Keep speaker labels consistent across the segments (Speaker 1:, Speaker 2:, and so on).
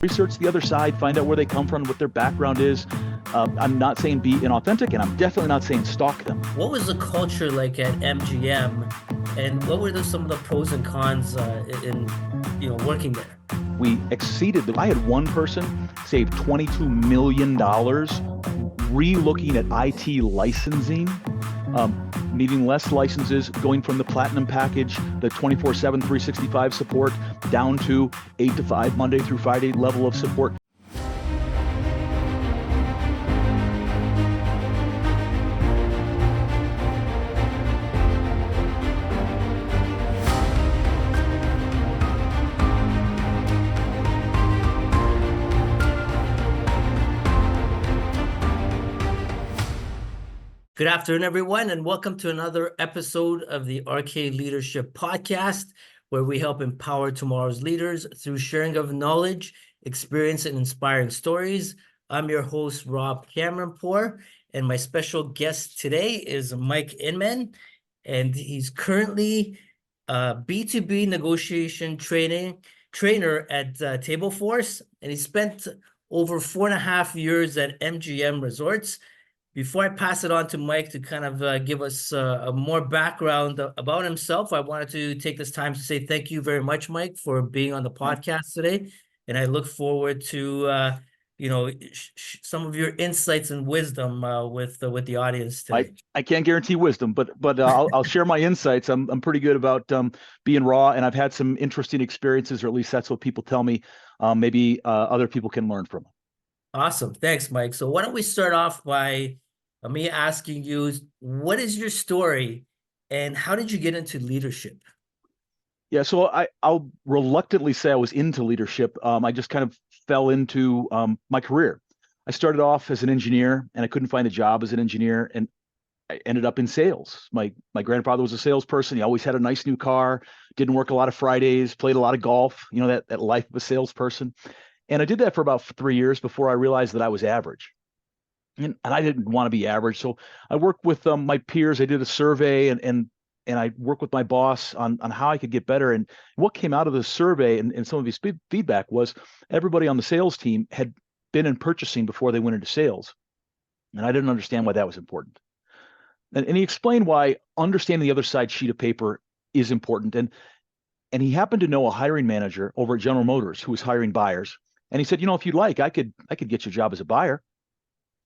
Speaker 1: research the other side, find out where they come from, what their background is. I'm not saying be inauthentic, and I'm definitely not saying stalk them.
Speaker 2: What was the culture like at MGM, and what were some of the pros and cons in working there?
Speaker 1: We exceeded I had one person save $22 million re-looking at IT licensing, needing less licenses, going from the platinum package, the 24/7, 365 support, down to 8 to 5, Monday through Friday level of support.
Speaker 2: Good afternoon, everyone, and welcome to another episode of the RK Leadership Podcast, where we help empower tomorrow's leaders through sharing of knowledge, experience, and inspiring stories. I'm your host, Rob Cameronpour, and my special guest today is Mike Inman, and he's currently a B2B negotiation trainer at Tableforce, and he spent over 4.5 years at MGM Resorts. Before I pass it on to Mike to kind of give us a more background about himself, I wanted to take this time to say thank you very much, Mike, for being on the podcast today. And I look forward to some of your insights and wisdom with the audience today.
Speaker 1: I can't guarantee wisdom, but I'll share my insights. I'm pretty good about being raw, and I've had some interesting experiences, or at least that's what people tell me. Maybe other people can learn from.
Speaker 2: Awesome. Thanks, Mike. So why don't we start off by me asking you, what is your story and how did you get into leadership?
Speaker 1: Yeah, so I'll reluctantly say I was into leadership. I just kind of fell into my career. I started off as an engineer, and I couldn't find a job as an engineer, and I ended up in sales. My grandfather was a salesperson. He always had a nice new car, didn't work a lot of Fridays, played a lot of golf, that life of a salesperson. And I did that for about 3 years before I realized that I was average. And I didn't want to be average. So I worked with my peers. I did a survey and I worked with my boss on how I could get better. And what came out of the survey and some of his feedback was everybody on the sales team had been in purchasing before they went into sales. And I didn't understand why that was important. And he explained why understanding the other side sheet of paper is important. And he happened to know a hiring manager over at General Motors who was hiring buyers. And he said, if you'd like, I could get you a job as a buyer.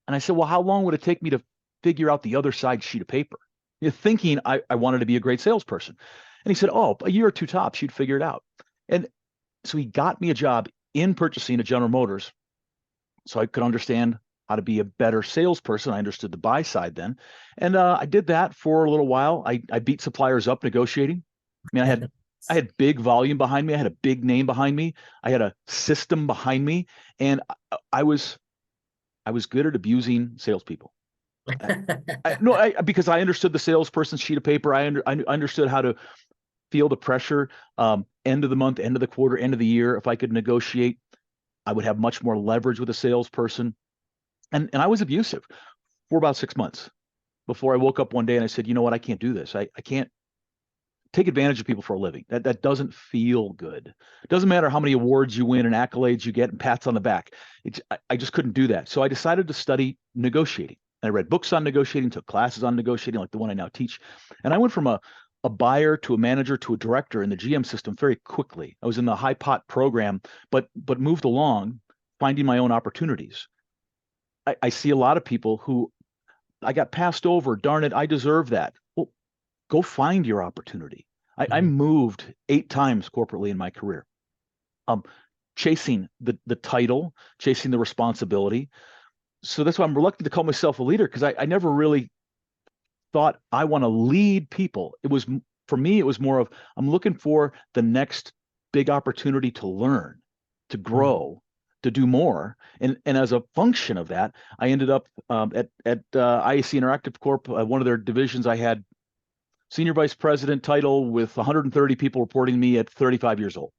Speaker 1: And I said, well, how long would it take me to figure out the other side sheet of paper? Thinking I wanted to be a great salesperson. And he said, oh, a year or two tops, you'd figure it out. And so he got me a job in purchasing at General Motors so I could understand how to be a better salesperson. I understood the buy side then. And I did that for a little while. I beat suppliers up negotiating. I mean, I had big volume behind me. I had a big name behind me. I had a system behind me. And I was good at abusing salespeople. Because I understood the salesperson's sheet of paper. I understood how to feel the pressure. End of the month, end of the quarter, end of the year. If I could negotiate, I would have much more leverage with a salesperson. And I was abusive for about 6 months before I woke up one day and I said, you know what? I can't do this. I can't take advantage of people for a living. That doesn't feel good. It doesn't matter how many awards you win and accolades you get and pats on the back. I just couldn't do that. So I decided to study negotiating. And I read books on negotiating, took classes on negotiating, like the one I now teach. And I went from a buyer to a manager to a director in the GM system very quickly. I was in the high pot program, but moved along, finding my own opportunities. I see a lot of people who I got passed over. Darn it, I deserve that. Well, go find your opportunity. I moved 8 times corporately in my career, chasing the title, chasing the responsibility. So that's why I'm reluctant to call myself a leader, because I never really thought I want to lead people. For me, it was more of I'm looking for the next big opportunity to learn, to grow, to do more. And as a function of that, I ended up at IAC Interactive Corp, one of their divisions. I had senior vice president title with 130 people reporting to me at 35 years old.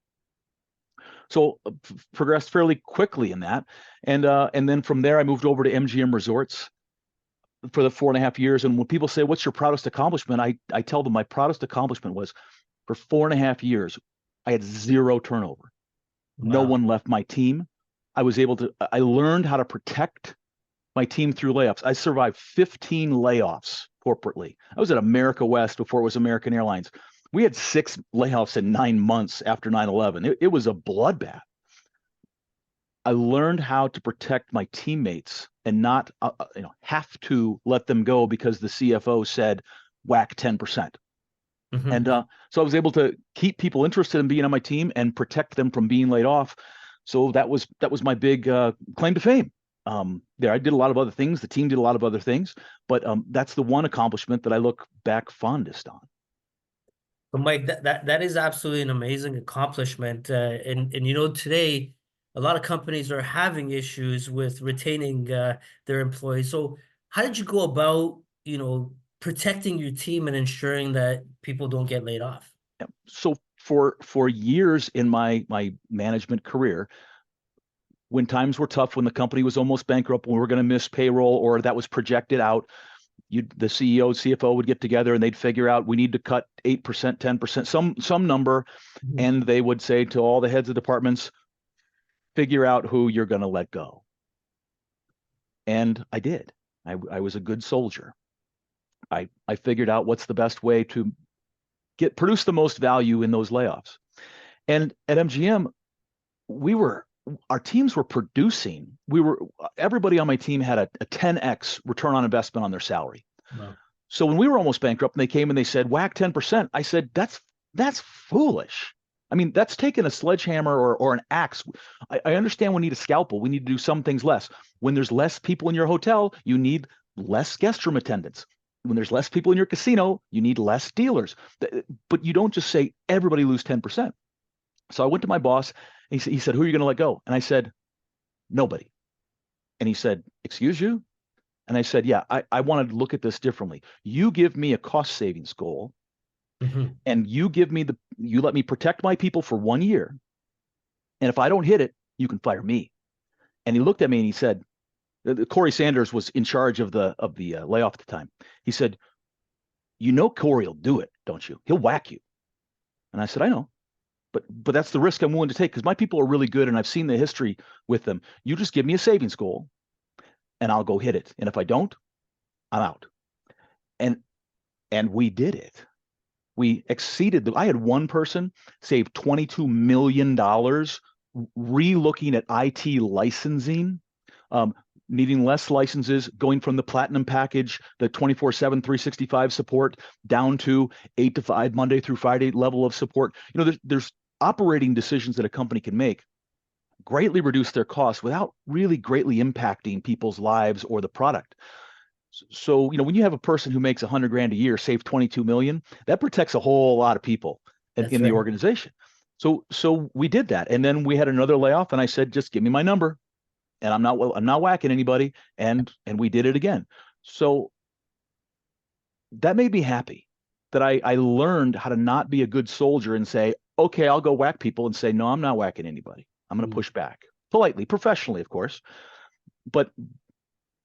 Speaker 1: So progressed fairly quickly in that. And then from there, I moved over to MGM Resorts for the 4.5 years. And when people say, what's your proudest accomplishment? I tell them my proudest accomplishment was for 4.5 years, I had 0 turnover. Wow. No one left my team. I learned how to protect my team through layoffs. I survived 15 layoffs corporately. I was at America West before it was American Airlines. We had 6 layoffs in 9 months after 9/11. It was a bloodbath. I learned how to protect my teammates and not have to let them go because the CFO said whack 10%. And so I was able to keep people interested in being on my team and protect them from being laid off. So that was my big claim to fame. There, I did a lot of other things. The team did a lot of other things, but that's the one accomplishment that I look back fondest on.
Speaker 2: But Mike, that is absolutely an amazing accomplishment. And today, a lot of companies are having issues with retaining their employees. So how did you go about, protecting your team and ensuring that people don't get laid off?
Speaker 1: Yeah. So for years in my management career, when times were tough, when the company was almost bankrupt, when we were going to miss payroll or that was projected out, the CEO, CFO would get together and they'd figure out we need to cut 8%, 10%, some number, and they would say to all the heads of departments, figure out who you're going to let go. And I did. I was a good soldier. I figured out what's the best way to produce the most value in those layoffs. And at MGM, our teams were producing. Everybody on my team had a 10x return on investment on their salary.
Speaker 2: Wow.
Speaker 1: So when we were almost bankrupt and they came and they said, whack 10%, I said, that's foolish. I mean, that's taking a sledgehammer or an axe. I understand we need a scalpel. We need to do some things less. When there's less people in your hotel, you need less guest room attendants. When there's less people in your casino, you need less dealers. But you don't just say, everybody lose 10%. So I went to my boss. He said, who are you going to let go? And I said, nobody. And he said, excuse you? And I said, yeah, I wanted to look at this differently. You give me a cost savings goal, and you let me protect my people for 1 year. And if I don't hit it, you can fire me. And he looked at me and he said, Corey Sanders was in charge of the layoff at the time. He said, Corey will do it, don't you? He'll whack you. And I said, I know. But that's the risk I'm willing to take because my people are really good and I've seen the history with them. You just give me a savings goal and I'll go hit it. And if I don't, I'm out. And we did it. We exceeded I had one person save $22 million re-looking at IT licensing, needing less licenses, going from the platinum package, the 24/7, 365 support down to 8 to 5 Monday through Friday level of support. There's operating decisions that a company can make, greatly reduce their costs without really greatly impacting people's lives or the product. So, when you have a person who makes $100,000 a year, save 22 million, that protects a whole lot of people in the organization. So we did that. And then we had another layoff and I said, just give me my number. And I'm not whacking anybody. And we did it again. So that made me happy that I learned how to not be a good soldier and say, okay, I'll go whack people, and say, no, I'm not whacking anybody. I'm going to push back politely, professionally, of course. But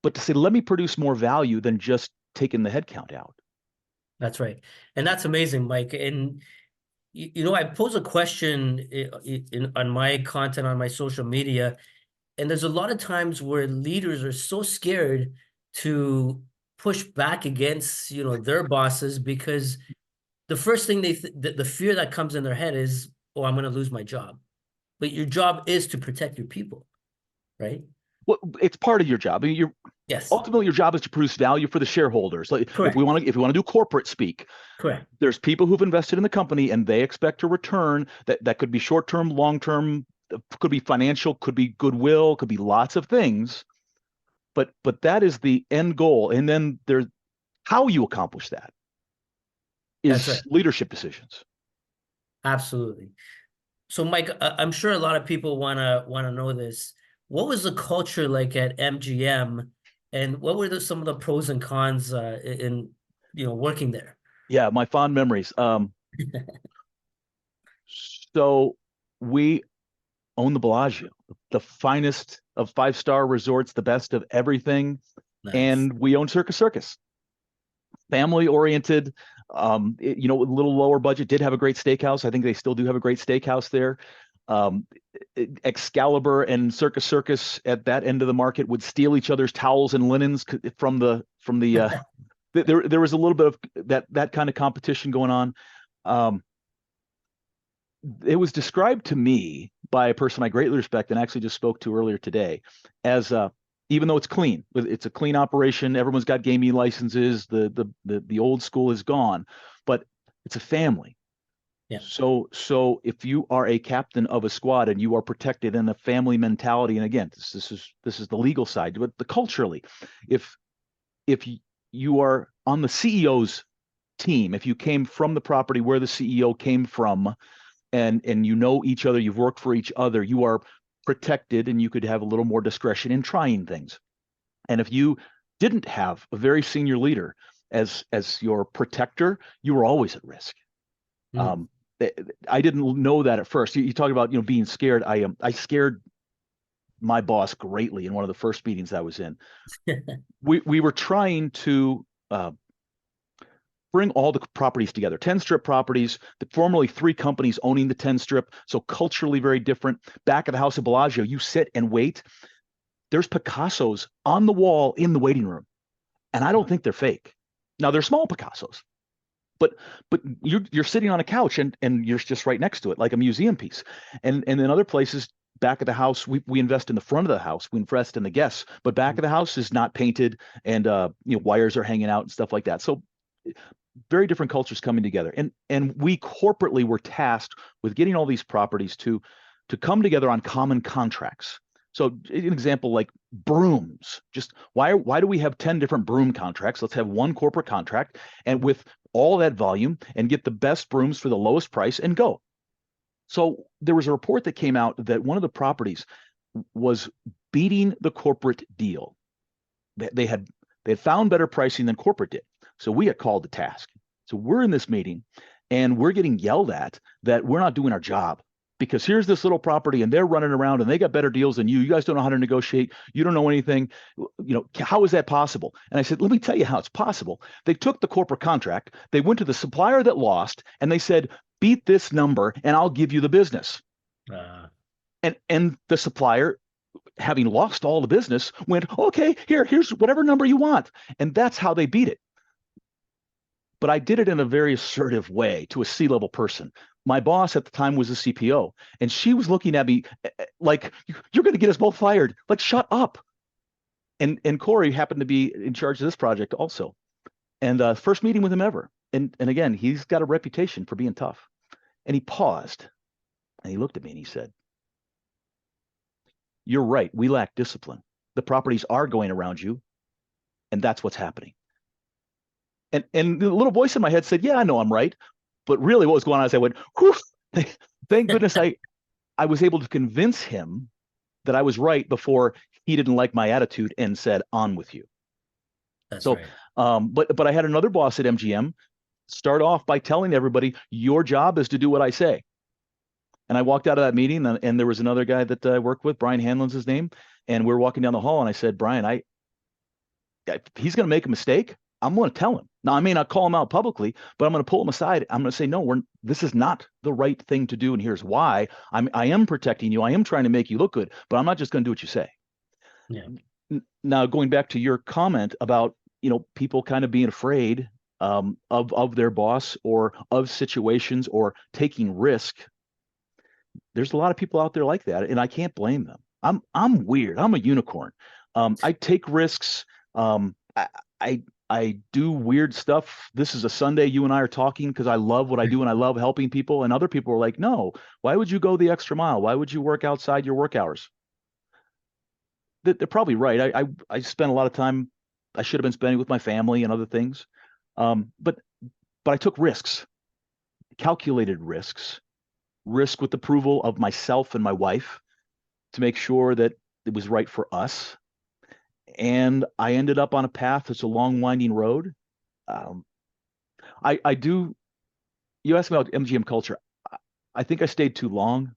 Speaker 1: to say, let me produce more value than just taking the headcount out.
Speaker 2: That's right. And that's amazing, Mike. And, I pose a question on my content on my social media, and there's a lot of times where leaders are so scared to push back against, their bosses because the first thing the fear that comes in their head is, oh, I'm going to lose my job. But your job is to protect your people, right?
Speaker 1: Well, it's part of your job. I mean, ultimately your job is to produce value for the shareholders. Like if we want to do corporate speak,
Speaker 2: correct.
Speaker 1: There's people who've invested in the company and they expect a return that could be short-term, long-term, could be financial, could be goodwill, could be lots of things. But that is the end goal. And then there's how you accomplish that is leadership decisions.
Speaker 2: Absolutely. So, Mike, I'm sure a lot of people want to know this. What was the culture like at MGM, and what were some of the pros and cons in working there?
Speaker 1: Yeah, my fond memories. So we own the Bellagio, the finest of 5-star resorts, the best of everything, and we own Circus. Family oriented, a little lower budget. Did have a great steakhouse. I think they still do have a great steakhouse there. Excalibur and Circus at that end of the market would steal each other's towels and linens from the there was a little bit of that kind of competition going on. It was described to me by a person I greatly respect and actually just spoke to earlier today as even though it's clean, it's a clean operation, everyone's got gaming licenses, the old school is gone, but it's a family.
Speaker 2: Yeah.
Speaker 1: So if you are a captain of a squad and you are protected in a family mentality, and again, this is the legal side, but the culturally, if you are on the CEO's team, if you came from the property where the CEO came from, and you know each other, you've worked for each other, you are protected and you could have a little more discretion in trying things. And if you didn't have a very senior leader as your protector, you were always at risk. I didn't know that at first. You talk about being scared. I scared my boss greatly in one of the first meetings I was in. we were trying to bring all the properties together, 10 strip properties, formerly 3 companies owning the 10 strip. So culturally very different. Back at the House of Bellagio, you sit and wait. There's Picassos on the wall in the waiting room. And I don't think they're fake. Now they're small Picassos, but you're sitting on a couch and you're just right next to it, like a museum piece. And in other places, back of the house, we invest in the front of the house, we invest in the guests, but back of the house is not painted and wires are hanging out and stuff like that. So very different cultures coming together. And we corporately were tasked with getting all these properties to come together on common contracts. So an example like brooms, just why do we have 10 different broom contracts? Let's have one corporate contract and with all that volume and get the best brooms for the lowest price and go. So there was a report that came out that one of the properties was beating the corporate deal. They had found better pricing than corporate did. So we got called to task. So we're in this meeting and we're getting yelled at that we're not doing our job because here's this little property and they're running around and they got better deals than you. You guys don't know how to negotiate. You don't know anything. How is that possible? And I said, let me tell you how it's possible. They took the corporate contract. They went to the supplier that lost and they said, beat this number and I'll give you the business. And the supplier, having lost all the business, went, okay, here's whatever number you want. And that's how they beat it. But I did it in a very assertive way to a C-level person. My boss at the time was a CPO, and she was looking at me like, you're going to get us both fired. Like, shut up. And Corey happened to be in charge of this project also. And first meeting with him ever. And again, he's got a reputation for being tough. And he paused, and he looked at me, and he said, you're right. We lack discipline. The properties are going around you, and that's what's happening. And the little voice in my head said, yeah, I know I'm right. But really what was going on is I went, whew, thank goodness I was able to convince him that I was right before he didn't like my attitude and said, on with you.
Speaker 2: That's
Speaker 1: so,
Speaker 2: right.
Speaker 1: But I had another boss at MGM start off by telling everybody, your job is to do what I say. And I walked out of that meeting and there was another guy that I worked with, Brian Hanlon's his name. And we're walking down the hall and I said, Brian, he's going to make a mistake. I'm going to tell him. Now, I may not call him out publicly, but I'm going to pull him aside. I'm going to say, no, this is not the right thing to do. And here's why. I am protecting you. I am trying to make you look good, but I'm not just going to do what you say.
Speaker 2: Yeah.
Speaker 1: Now, going back to your comment about, people kind of being afraid of their boss or of situations or taking risk. There's a lot of people out there like that, and I can't blame them. I'm weird. I'm a unicorn. I take risks. I do weird stuff. This is a Sunday. You and I are talking because I love what I do and I love helping people. And other people are like, no, why would you go the extra mile? Why would you work outside your work hours? They're probably right. I spent a lot of time I should have been spending with my family and other things. But I took risks, calculated risks, risk with approval of myself and my wife to make sure that it was right for us. And I ended up on a path that's a long, winding road. I do. You asked me about MGM culture. I think I stayed too long.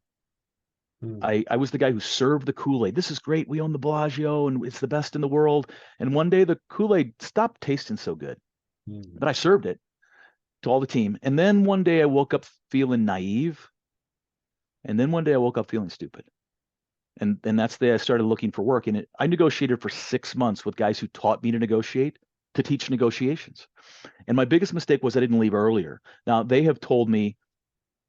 Speaker 1: I was the guy who served the Kool-Aid. This is great. We own the Bellagio, and it's the best in the world. And one day the Kool-Aid stopped tasting so good, but I served it to all the team. And then one day I woke up feeling naive, And then one day I woke up feeling stupid. And that's the day I started looking for work. And I negotiated for 6 months with guys who taught me to negotiate, to teach negotiations. And my biggest mistake was I didn't leave earlier. Now, they have told me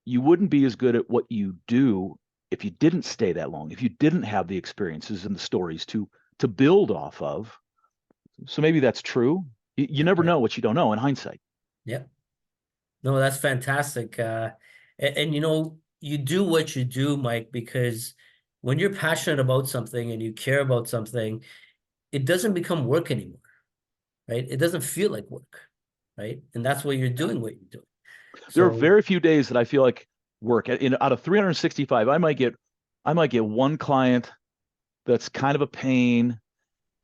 Speaker 1: you wouldn't be as good at what you do if you didn't stay that long, if you didn't have the experiences and the stories to build off of. So maybe that's true. You never
Speaker 2: Right.
Speaker 1: know what you don't know in hindsight.
Speaker 2: Yeah. No, that's fantastic. And you know, you do what you do, Mike, because when you're passionate about something and you care about something, it doesn't become work anymore, right? It doesn't feel like work, right? And that's why you're doing what you're doing.
Speaker 1: There are
Speaker 2: So
Speaker 1: very few days that I feel like work. Out of 365, I might get one client that's kind of a pain,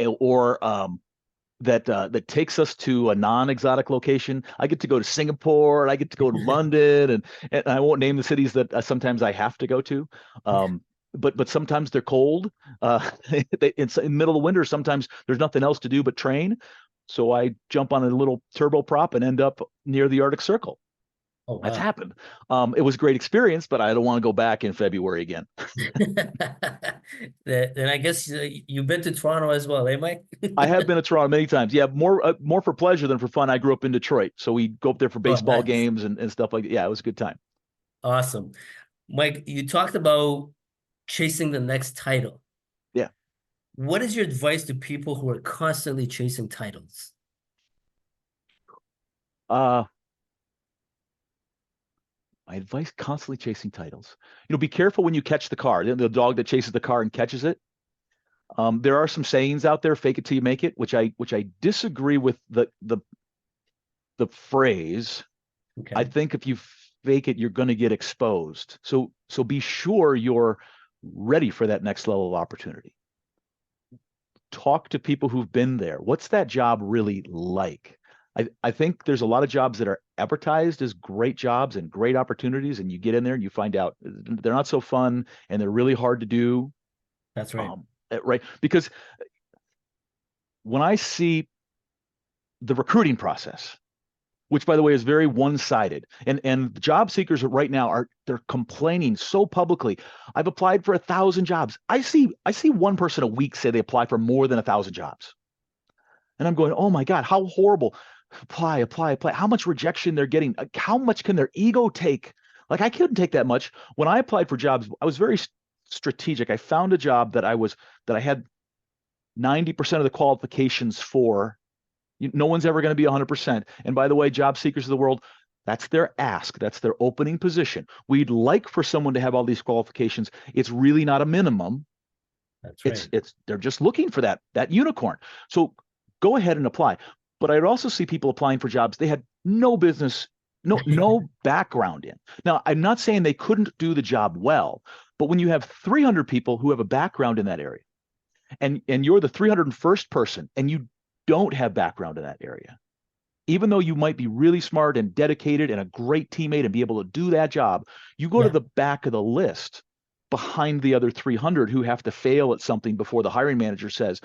Speaker 1: or that takes us to a non-exotic location. I get to go to Singapore, and I get to go to London, and I won't name the cities that sometimes I have to go to. But sometimes they're cold. It's in the middle of winter. Sometimes there's nothing else to do but train. So I jump on a little turboprop and end up near the Arctic Circle.
Speaker 2: oh
Speaker 1: That's
Speaker 2: wow.
Speaker 1: happened. It was a great experience, but I don't want to go back in February again.
Speaker 2: Then I guess you've been to Toronto as well, eh, Mike?
Speaker 1: I have been to Toronto many times. Yeah, more for pleasure than for fun. I grew up in Detroit, so we go up there for
Speaker 2: Oh,
Speaker 1: baseball
Speaker 2: nice.
Speaker 1: games and stuff like that. Yeah, it was a good time.
Speaker 2: Awesome. Mike, you talked about chasing the next title.
Speaker 1: Yeah.
Speaker 2: What is your advice to people who are constantly chasing titles?
Speaker 1: Uh, my advice: constantly chasing titles. Be careful when you catch the car. The dog that chases the car and catches it. There are some sayings out there: "Fake it till you make it," which I disagree with the phrase. I
Speaker 2: Okay.
Speaker 1: think if you fake it, you're going to get exposed. So be sure you're ready for that next level of opportunity. Talk to people who've been there. What's that job really like? I think there's a lot of jobs that are advertised as great jobs and great opportunities, and you get in there and you find out they're not so fun and they're really hard to do.
Speaker 2: That's right.
Speaker 1: Right? Because when I see the recruiting process, which by the way is very one-sided, and job seekers right now they're complaining so publicly. I've applied for 1,000 jobs. I see one person a week say they apply for more than 1,000 jobs, and I'm going, oh my God, how horrible! Apply. How much rejection they're getting? How much can their ego take? Like I couldn't take that much. When I applied for jobs, I was very strategic. I found a job that I had 90% of the qualifications for. No one's ever going to be 100%. And by the way, job seekers of the world, that's their ask. That's their opening position. We'd like for someone to have all these qualifications. It's really not a minimum.
Speaker 2: That's right.
Speaker 1: It's they're just looking for that unicorn. So go ahead and apply. But I'd also see people applying for jobs they had no business, no background in. Now, I'm not saying they couldn't do the job well, but when you have 300 people who have a background in that area, and you're the 301st person, and you don't have background in that area, even though you might be really smart and dedicated and a great teammate and be able to do that job, you go to
Speaker 2: Yeah.
Speaker 1: the back of the list behind the other 300 who have to fail at something before the hiring manager says,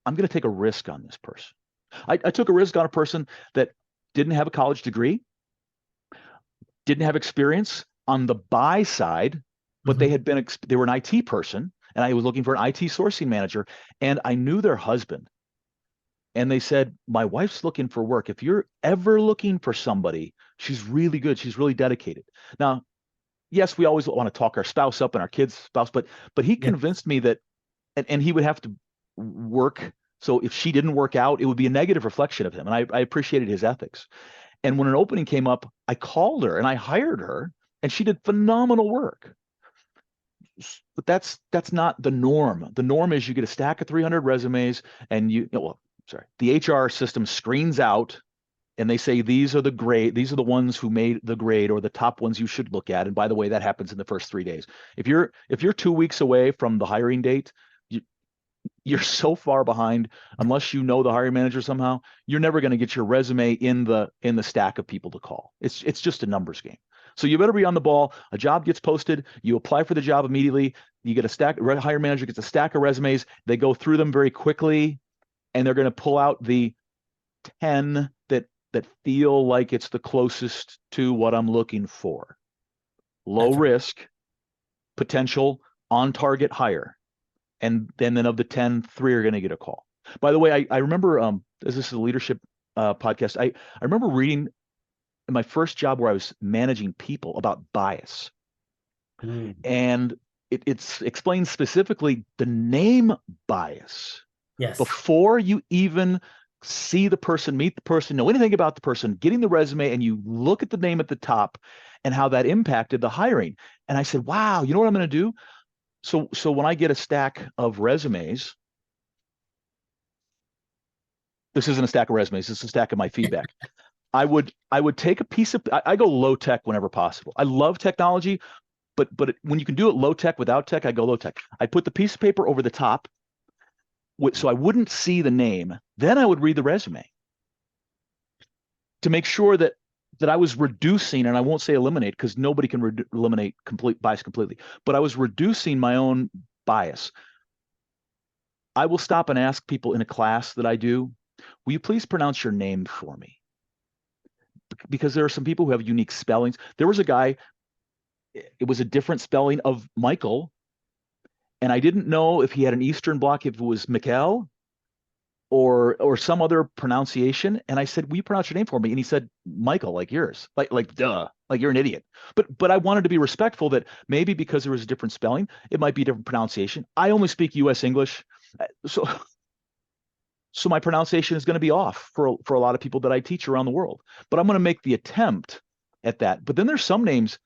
Speaker 1: I'm going to take a risk on this person. I took a risk on a person that didn't have a college degree, didn't have experience on the buy side, but
Speaker 2: Mhm.
Speaker 1: they were an IT person, and I was looking for an IT sourcing manager, and I knew their husband. And they said, my wife's looking for work. If you're ever looking for somebody, she's really good. She's really dedicated. Now, yes, we always want to talk our spouse up and our kids' spouse, but he
Speaker 2: Yeah.
Speaker 1: convinced me that, and he would have to work. So if she didn't work out, it would be a negative reflection of him. And I appreciated his ethics. And when an opening came up, I called her and I hired her, and she did phenomenal work. But that's not the norm. The norm is you get a stack of 300 resumes, and the HR system screens out, and they say these are the ones who made the grade, or the top ones you should look at. And by the way, that happens in the first 3 days. If you're 2 weeks away from the hiring date, you're so far behind. Unless you know the hiring manager somehow, you're never going to get your resume in the stack of people to call. It's just a numbers game. So you better be on the ball. A job gets posted, you apply for the job immediately. You get a stack. Hiring manager gets a stack of resumes. They go through them very quickly, and they're going to pull out the 10 that feel like it's the closest to what I'm looking for. Low
Speaker 2: That's right.
Speaker 1: risk, potential on-target hire. And then of the 10, 3 are going to get a call. By the way, I remember, as this is a leadership podcast, I remember reading in my first job where I was managing people about bias. And it explains specifically the name bias.
Speaker 2: Yes.
Speaker 1: Before you even see the person, meet the person, know anything about the person, getting the resume, and you look at the name at the top and how that impacted the hiring. And I said, wow, you know what I'm going to do? So when I get a stack of resumes, this isn't a stack of resumes, this is a stack of my feedback. I would take a piece of, I go low tech whenever possible. I love technology, but when you can do it low tech without tech, I go low tech. I put the piece of paper over the top so I wouldn't see the name. Then I would read the resume to make sure that I was reducing, and I won't say eliminate because nobody can eliminate complete bias completely, but I was reducing my own bias. I will stop and ask people in a class that I do, will you please pronounce your name for me? Because there are some people who have unique spellings. There was a guy, it was a different spelling of Michael, and I didn't know if he had an Eastern Bloc, if it was Mikkel or some other pronunciation. And I said, will you pronounce your name for me? And he said, Michael, like yours, like duh, like you're an idiot. But I wanted to be respectful that maybe because there was a different spelling, it might be a different pronunciation. I only speak US English. So my pronunciation is going to be off for a lot of people that I teach around the world, but I'm going to make the attempt at that. But then there's some names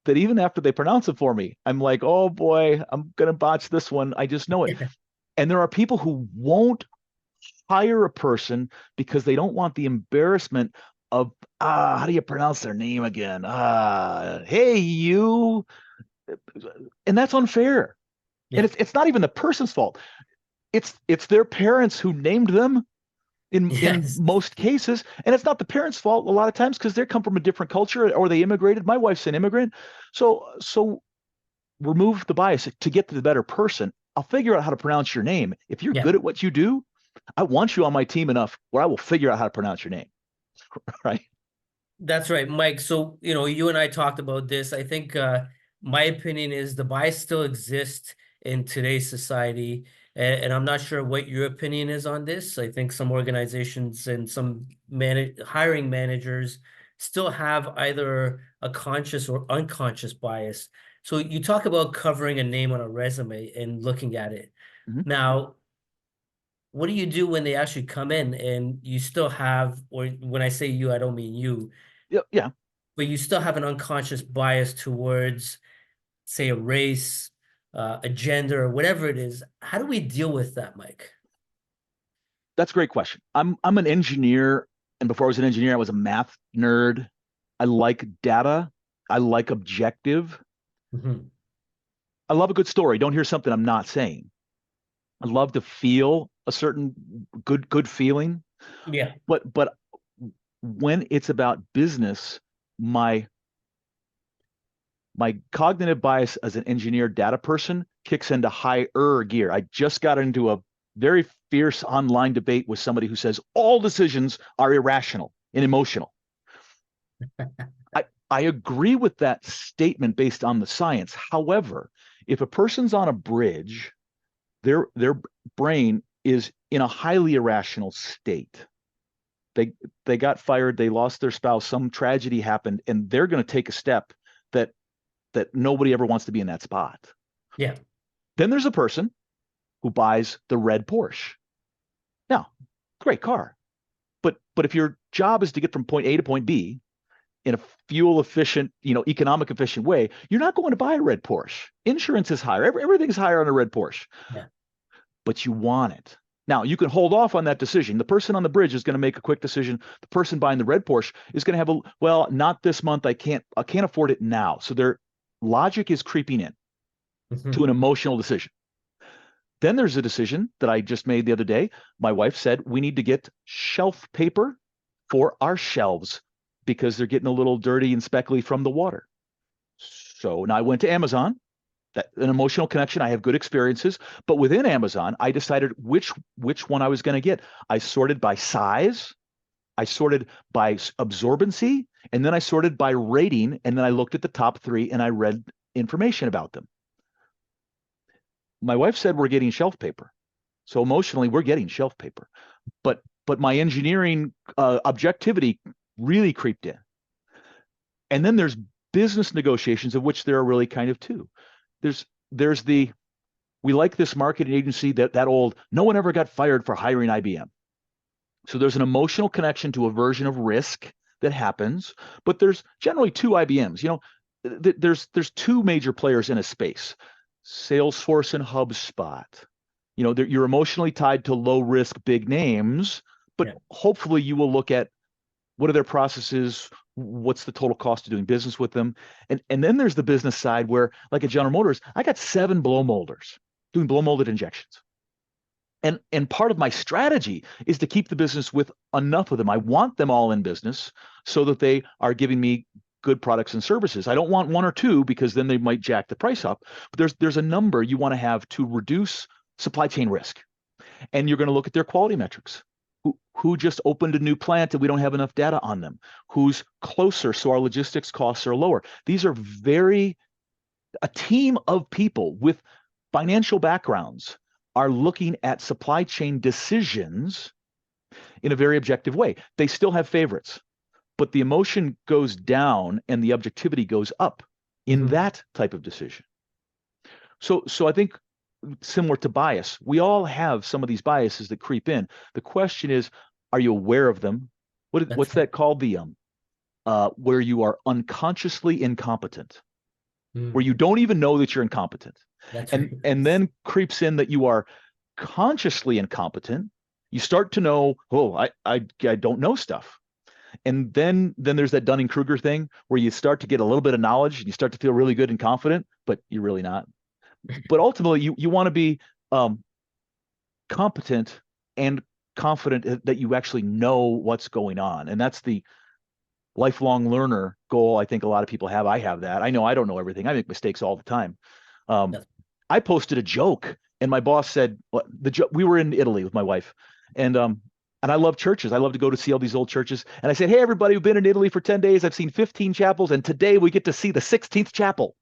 Speaker 1: that even after they pronounce it for me, I'm like, oh boy, I'm going to botch this one. I just know it. And there are people who won't hire a person because they don't want the embarrassment of, how do you pronounce their name again? Hey, you. And that's unfair. Yeah. And it's not even the person's fault. It's their parents who named them in most cases. And it's not the parents' fault a lot of times because they come from a different culture or they immigrated. My wife's an immigrant. So remove the bias to get to the better person. I'll figure out how to pronounce your name. If you're good at what you do, I want you on my team enough where I will figure out how to pronounce your name. Right?
Speaker 2: That's right, Mike. So, you and I talked about this. I think my opinion is the bias still exists in today's society. And I'm not sure what your opinion is on this. I think some organizations and some hiring managers still have either a conscious or unconscious bias. So you talk about covering a name on a resume and looking at it. Mm-hmm. Now, what do you do when they actually come in and you still have, or when I say you, I don't mean you.
Speaker 1: Yeah.
Speaker 2: But you still have an unconscious bias towards, say, a race, a gender, or whatever it is. How do we deal with that, Mike?
Speaker 1: That's a great question. I'm an engineer, and before I was an engineer, I was a math nerd. I like data. I like objective. Mm-hmm. I love a good story. Don't hear something I'm not saying. I love to feel a certain good feeling.
Speaker 2: Yeah.
Speaker 1: But when it's about business, my cognitive bias as an engineer data person kicks into higher gear. I just got into a very fierce online debate with somebody who says all decisions are irrational and emotional. I agree with that statement based on the science. However, if a person's on a bridge, their brain is in a highly irrational state. They got fired, they lost their spouse, some tragedy happened, and they're going to take a step that nobody ever wants to be in that spot.
Speaker 2: Yeah. Then
Speaker 1: there's a person who buys the red Porsche. Now, great car. But if your job is to get from point A to point B in a fuel efficient, economic efficient way, you're not going to buy a red Porsche. Insurance is higher. Everything's higher on a red Porsche.
Speaker 2: Yeah.
Speaker 1: But you want it. Now, you can hold off on that decision. The person on the bridge is going to make a quick decision. The person buying the red Porsche is going to have not this month. I can't afford it now. So their logic is creeping in to an emotional decision. Then there's a decision that I just made the other day. My wife said, we need to get shelf paper for our shelves because they're getting a little dirty and speckly from the water. So now I went to Amazon. An emotional connection. I have good experiences, but within Amazon, I decided which one I was going to get. I sorted by size, I sorted by absorbency, and then I sorted by rating, and then I looked at the top 3 and I read information about them. my wife said we're getting shelf paper. So emotionally, we're getting shelf paper. But my engineering objectivity really creeped in. And then there's business negotiations, of which there are really kind of two. There's the, we like this marketing agency, that old, no one ever got fired for hiring IBM. So there's an emotional connection to a version of risk that happens, but there's generally two IBMs. You know, there's two major players in a space, Salesforce and HubSpot. You know, you're emotionally tied to low risk big names, but hopefully you will look at what are their processes, what's the total cost of doing business with them. And then there's the business side where, like at General Motors, I got 7 blow molders doing blow molded injections. And part of my strategy is to keep the business with enough of them. I want them all in business so that they are giving me good products and services. I don't want 1 or 2 because then they might jack the price up. But there's a number you want to have to reduce supply chain risk. And you're going to look at their quality metrics. Who just opened a new plant and we don't have enough data on them? Who's closer so our logistics costs are lower? These are a team of people with financial backgrounds are looking at supply chain decisions in a very objective way. They still have favorites, but the emotion goes down and the objectivity goes up in that type of decision. So I think similar to bias, we all have some of these biases that creep in. The question is, are you aware of them? What's that called? Where you are unconsciously incompetent, where you don't even know that you're incompetent. And then creeps in that you are consciously incompetent. You start to know, I don't know stuff. And then there's that Dunning-Kruger thing where you start to get a little bit of knowledge and you start to feel really good and confident, but you're really not. But ultimately, you want to be competent and confident that you actually know what's going on. And that's the lifelong learner goal I think a lot of people have. I have that. I know I don't know everything. I make mistakes all the time. I posted a joke and my boss said, we were in Italy with my wife, and I love churches. I love to go to see all these old churches. And I said, hey, everybody, we've been in Italy for 10 days. I've seen 15 chapels. And today we get to see the 16th chapel.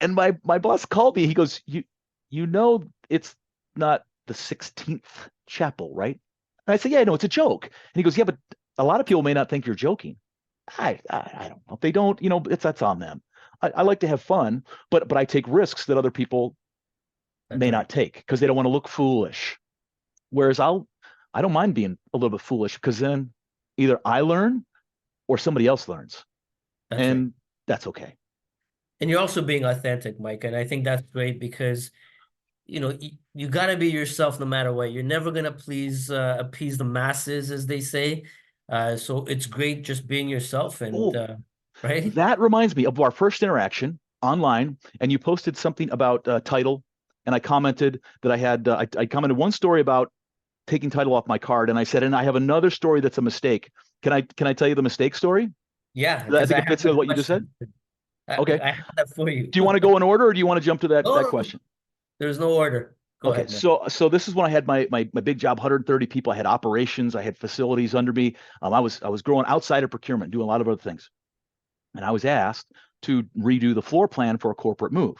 Speaker 1: And my boss called me. He goes, you know, it's not the 16th chapel, right? And I said, yeah, no, it's a joke. And he goes, yeah, but a lot of people may not think you're joking. I don't know. If they don't, you know, that's on them. I like to have fun, but I take risks that other people may not take because they don't want to look foolish. Whereas I don't mind being a little bit foolish because then either I learn or somebody else learns. That's okay.
Speaker 2: And you're also being authentic, Mike. And I think that's great because, you know, you got to be yourself no matter what. You're never going to appease the masses, as they say. So it's great just being yourself. And right.
Speaker 1: That reminds me of our first interaction online. And you posted something about title. And I commented that I had, I commented one story about taking title off my card. And I said, and I have another story that's a mistake. Can I tell you the mistake story?
Speaker 2: Yeah.
Speaker 1: I think it fits with what you just said. Okay.
Speaker 2: I have that for you.
Speaker 1: Do you want to go in order or do you want to jump to that question?
Speaker 2: There's no order. Go ahead,
Speaker 1: man. So this is when I had my big job, 130 people. I had operations. I had facilities under me. I was growing outside of procurement, doing a lot of other things. And I was asked to redo the floor plan for a corporate move.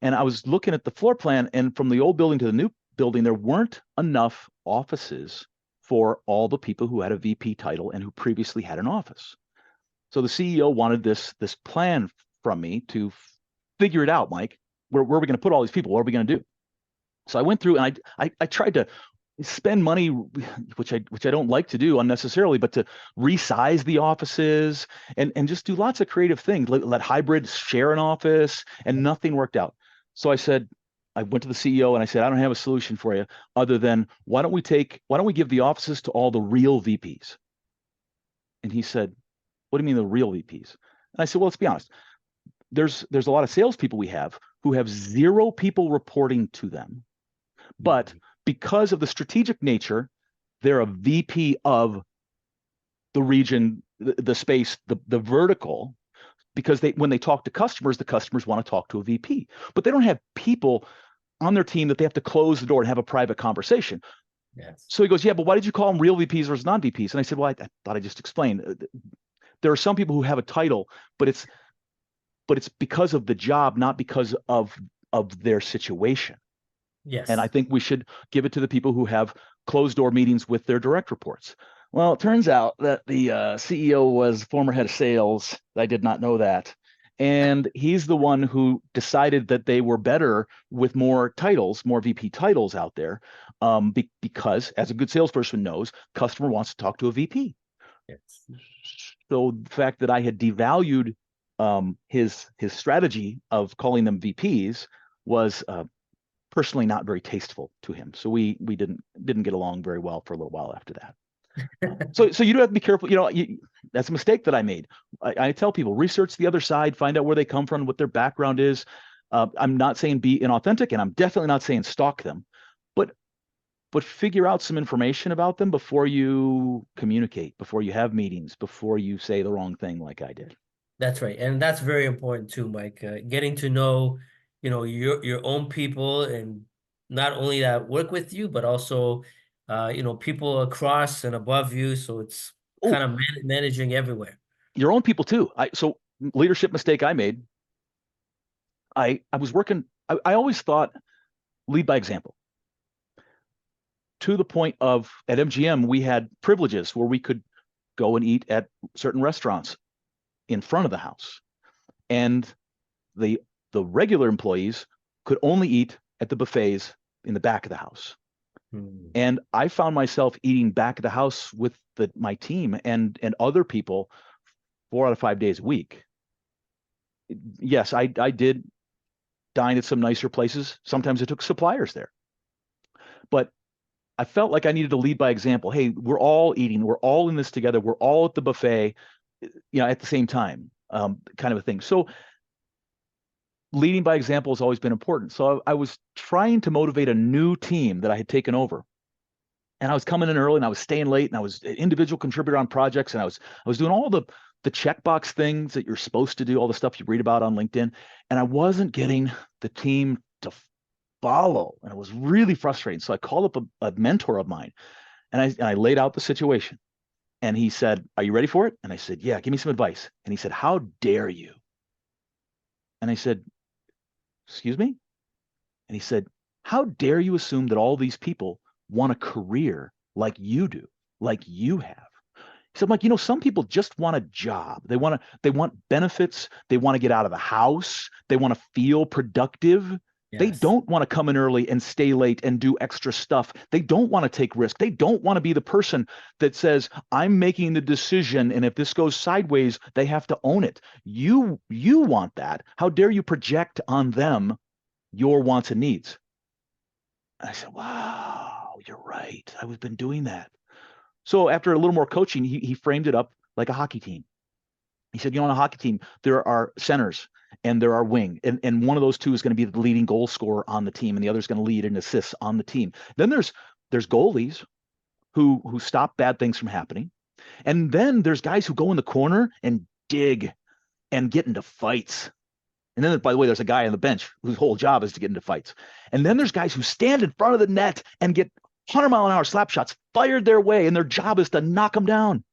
Speaker 1: And I was looking at the floor plan, and from the old building to the new building, there weren't enough offices for all the people who had a VP title and who previously had an office. So the CEO wanted this plan from me to figure it out, Mike. Where are we going to put all these people? What are we going to do? So I went through and I tried to spend money, which I don't like to do unnecessarily, but to resize the offices and just do lots of creative things. Let hybrids share an office, and nothing worked out. So I went to the CEO and I said, I don't have a solution for you other than why don't we give the offices to all the real VPs? And he said, what do you mean the real VPs? And I said, well, let's be honest. There's a lot of salespeople we have who have 0 people reporting to them, but because of the strategic nature, they're a VP of the region, the space, the vertical, because when they talk to customers, the customers want to talk to a VP, but they don't have people on their team that they have to close the door and have a private conversation.
Speaker 2: Yes.
Speaker 1: So he goes, yeah, but why did you call them real VPs versus non-VPs? And I said, well, I thought I just explained. There are some people who have a title, but it's because of the job, not because of of their situation.
Speaker 2: Yes.
Speaker 1: And I think we should give it to the people who have closed door meetings with their direct reports. Well, it turns out that the CEO was former head of sales. I did not know that. And he's the one who decided that they were better with more titles, more VP titles out there, because as a good salesperson knows, customer wants to talk to a VP.
Speaker 2: Yes.
Speaker 1: So the fact that I had devalued his strategy of calling them VPs was personally not very tasteful to him. So we didn't get along very well for a little while after that. So you do have to be careful. That's a mistake that I made. I tell people, research the other side, find out where they come from, what their background is. I'm not saying be inauthentic, and I'm definitely not saying stalk them, but figure out some information about them before you communicate, before you have meetings, before you say the wrong thing like I did.
Speaker 2: That's right. And that's very important too, Mike. Getting to know, your own people, and not only that work with you, but also, people across and above you. So it's
Speaker 1: Oh,
Speaker 2: kind of managing everywhere.
Speaker 1: your own people too. So leadership mistake I made. I was working. I always thought lead by example. To the point of at MGM, we had privileges where we could go and eat at certain restaurants in front of the house, and the regular employees could only eat at the buffets in the back of the house. And I found myself eating back of the house with my team and other people 4 out of 5 days a week. Yes, I did dine at some nicer places. Sometimes I took suppliers there, but I felt like I needed to lead by example. Hey, we're all eating. We're all in this together. We're all at the buffet, at the same time, kind of a thing. So leading by example has always been important. So I was trying to motivate a new team that I had taken over. And I was coming in early and I was staying late and I was an individual contributor on projects. And I was doing all the checkbox things that you're supposed to do, all the stuff you read about on LinkedIn. And I wasn't getting the team to follow. And it was really frustrating. So I called up a mentor of mine and I laid out the situation. And he said, "Are you ready for it?" And I said, "Yeah, give me some advice." And he said, "How dare you?" And I said, "Excuse me?" And he said, "How dare you assume that all these people want a career like you do, like you have?" He said, "Mike, some people just want a job. They want benefits. They want to get out of the house. They want to feel productive. They
Speaker 2: Yes.
Speaker 1: don't want to come in early and stay late and do extra stuff. They don't want to take risks. They don't want to be the person that says, I'm making the decision, and if this goes sideways, they have to own it. You want that. How dare you project on them your wants and needs?" And I said, "Wow, you're right. I've been doing that." So after a little more coaching, he framed it up like a hockey team. He said, on a hockey team, there are centers and there are wing. And one of those two is going to be the leading goal scorer on the team, and the other is going to lead in assists on the team. Then there's goalies who stop bad things from happening. And then there's guys who go in the corner and dig and get into fights. And then, by the way, there's a guy on the bench whose whole job is to get into fights. And then there's guys who stand in front of the net and get 100-mile-an-hour slap shots fired their way, and their job is to knock them down.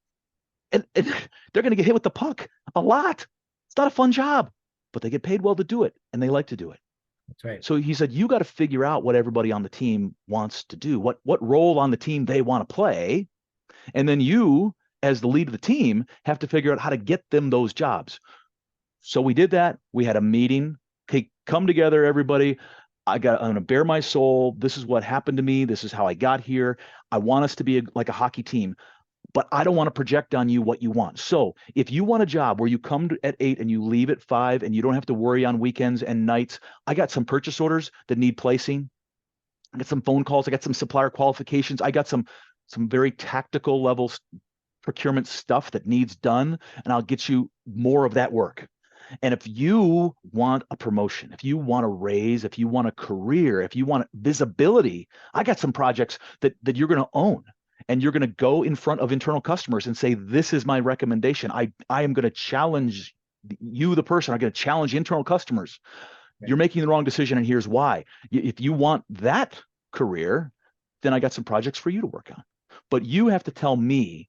Speaker 1: And they're going to get hit with the puck a lot. It's not a fun job, but they get paid well to do it, and they like to do it.
Speaker 2: That's right.
Speaker 1: So he said, you got to figure out what everybody on the team wants to do, what role on the team they want to play. And then you, as the lead of the team, have to figure out how to get them those jobs. So we did that. We had a meeting. Okay, come together, everybody. I'm going to bare my soul. This is what happened to me. This is how I got here. I want us to be like a hockey team, but I don't want to project on you what you want. So if you want a job where you come at 8 and you leave at 5 and you don't have to worry on weekends and nights, I got some purchase orders that need placing. I got some phone calls. I got some supplier qualifications. I got some very tactical level procurement stuff that needs done, and I'll get you more of that work. And if you want a promotion, if you want a raise, if you want a career, if you want visibility, I got some projects that you're going to own, and you're going to go in front of internal customers and say, this is my recommendation. I am going to challenge you, the person. I'm going to challenge internal customers. You're making the wrong decision, and here's why. If you want that career, then I got some projects for you to work on. But you have to tell me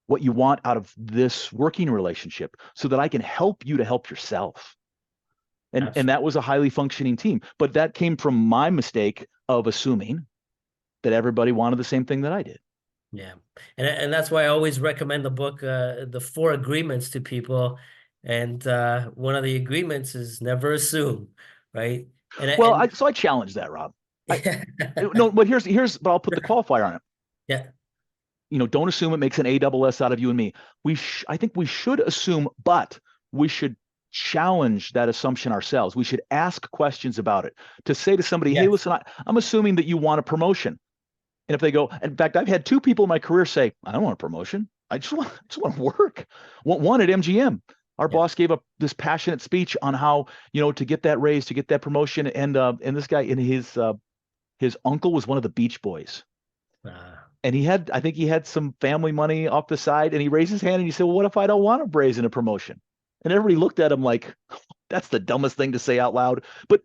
Speaker 1: what you want out of this working relationship so that I can help you to help yourself. And that was a highly functioning team. But that came from my mistake of assuming that everybody wanted the same thing that I did.
Speaker 2: Yeah. And that's why I always recommend the book, The 4 Agreements to people. And one of the agreements is never assume, right?
Speaker 1: Well, so I challenge that, Rob. No, but but I'll put the qualifier on it.
Speaker 2: Yeah.
Speaker 1: Don't assume it makes an ASS out of you and me. I think we should assume, but we should challenge that assumption ourselves. We should ask questions about it to say to somebody, hey, listen, I'm assuming that you want a promotion. And if they go, in fact, I've had 2 people in my career say, I don't want a promotion. I just want to work. One at MGM. Our boss gave up this passionate speech on how, to get that raise, to get that promotion. And this guy, in his uncle was one of the Beach Boys. And I think he had some family money off the side, and he raised his hand and he said, well, what if I don't want a raise and a promotion? And everybody looked at him like, that's the dumbest thing to say out loud. But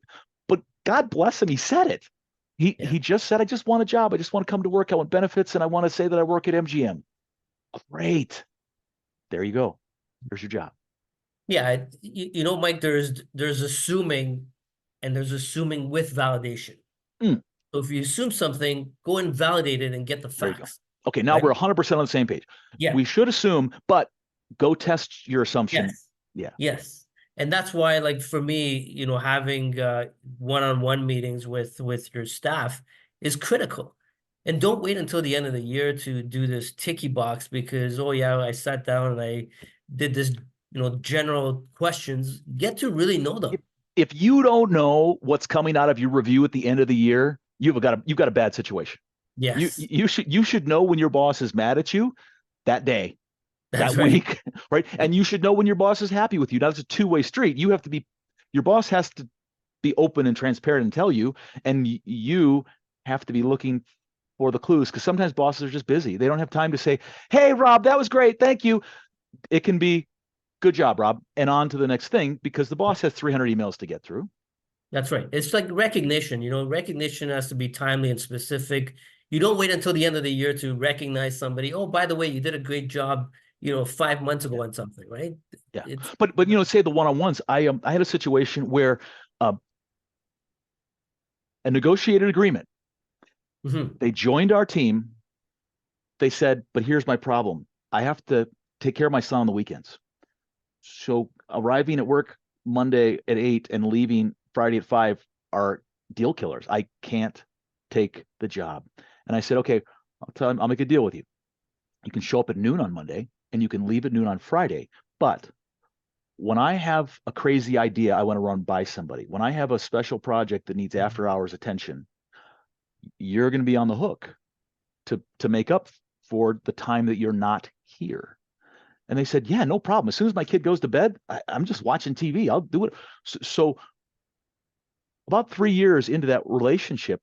Speaker 1: God bless him. He said it. He just said, I just want a job. I just want to come to work. I want benefits. And I want to say that I work at MGM. Great. There you go. There's your job.
Speaker 2: Yeah. Mike, there's assuming, and there's assuming with validation. So if you assume something, go and validate it and get the facts.
Speaker 1: Okay, now we're 100% on the same page.
Speaker 2: Yeah.
Speaker 1: We should assume, but go test your assumption.
Speaker 2: Yes.
Speaker 1: Yeah.
Speaker 2: Yes. And that's why, like, for me, having one-on-one meetings with your staff is critical. And don't wait until the end of the year to do this ticky box because, oh yeah, I sat down and I did this, general questions. Get to really know them.
Speaker 1: If you don't know what's coming out of your review at the end of the year, you've got a bad situation.
Speaker 2: Yes.
Speaker 1: You should know when your boss is mad at you that day. That's that week, right? And you should know when your boss is happy with you. Now, it's a 2-way street. Your boss has to be open and transparent and tell you, and you have to be looking for the clues because sometimes bosses are just busy. They don't have time to say, hey, Rob, that was great. Thank you. It can be, good job, Rob, and on to the next thing because the boss has 300 emails to get through.
Speaker 2: That's right. It's like recognition. Recognition has to be timely and specific. You don't wait until the end of the year to recognize somebody. Oh, by the way, you did a great job 5 months ago on something, right?
Speaker 1: Yeah. But say the one-on-ones, I had a situation where a negotiated agreement. They joined our team. They said, but here's my problem. I have to take care of my son on the weekends. So arriving at work Monday at 8 and leaving Friday at 5 are deal killers. I can't take the job. And I said, okay, I'll make a deal with you. You can show up at noon on Monday and you can leave at noon on Friday. But when I have a crazy idea I want to run by somebody, when I have a special project that needs after hours attention, you're going to be on the hook to make up for the time that you're not here. And they said, yeah, no problem. As soon as my kid goes to bed, I'm just watching TV. I'll do it. So about 3 years into that relationship,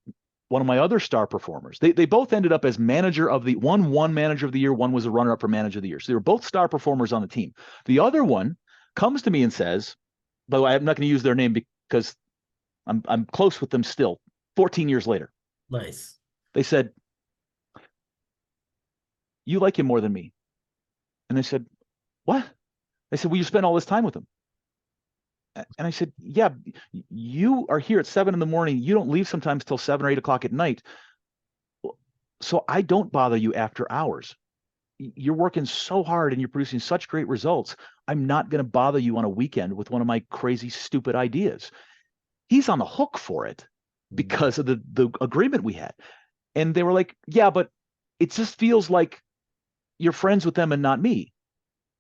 Speaker 1: one of my other star performers, they both ended up as manager of the one manager of the year. One was a runner up for manager of the year. So they were both star performers on the team. The other one comes to me and says, by the way, I'm not going to use their name because I'm close with them still 14 years later.
Speaker 2: Nice.
Speaker 1: They said, you like him more than me. And I said, what? They said, well, you spend all this time with him. And I said, yeah, you are here at 7 a.m. You don't leave sometimes till 7 or 8 o'clock at night. So I don't bother you after hours. You're working so hard and you're producing such great results. I'm not going to bother you on a weekend with one of my crazy, stupid ideas. He's on the hook for it because of the agreement we had. And they were like, yeah, but it just feels like you're friends with them and not me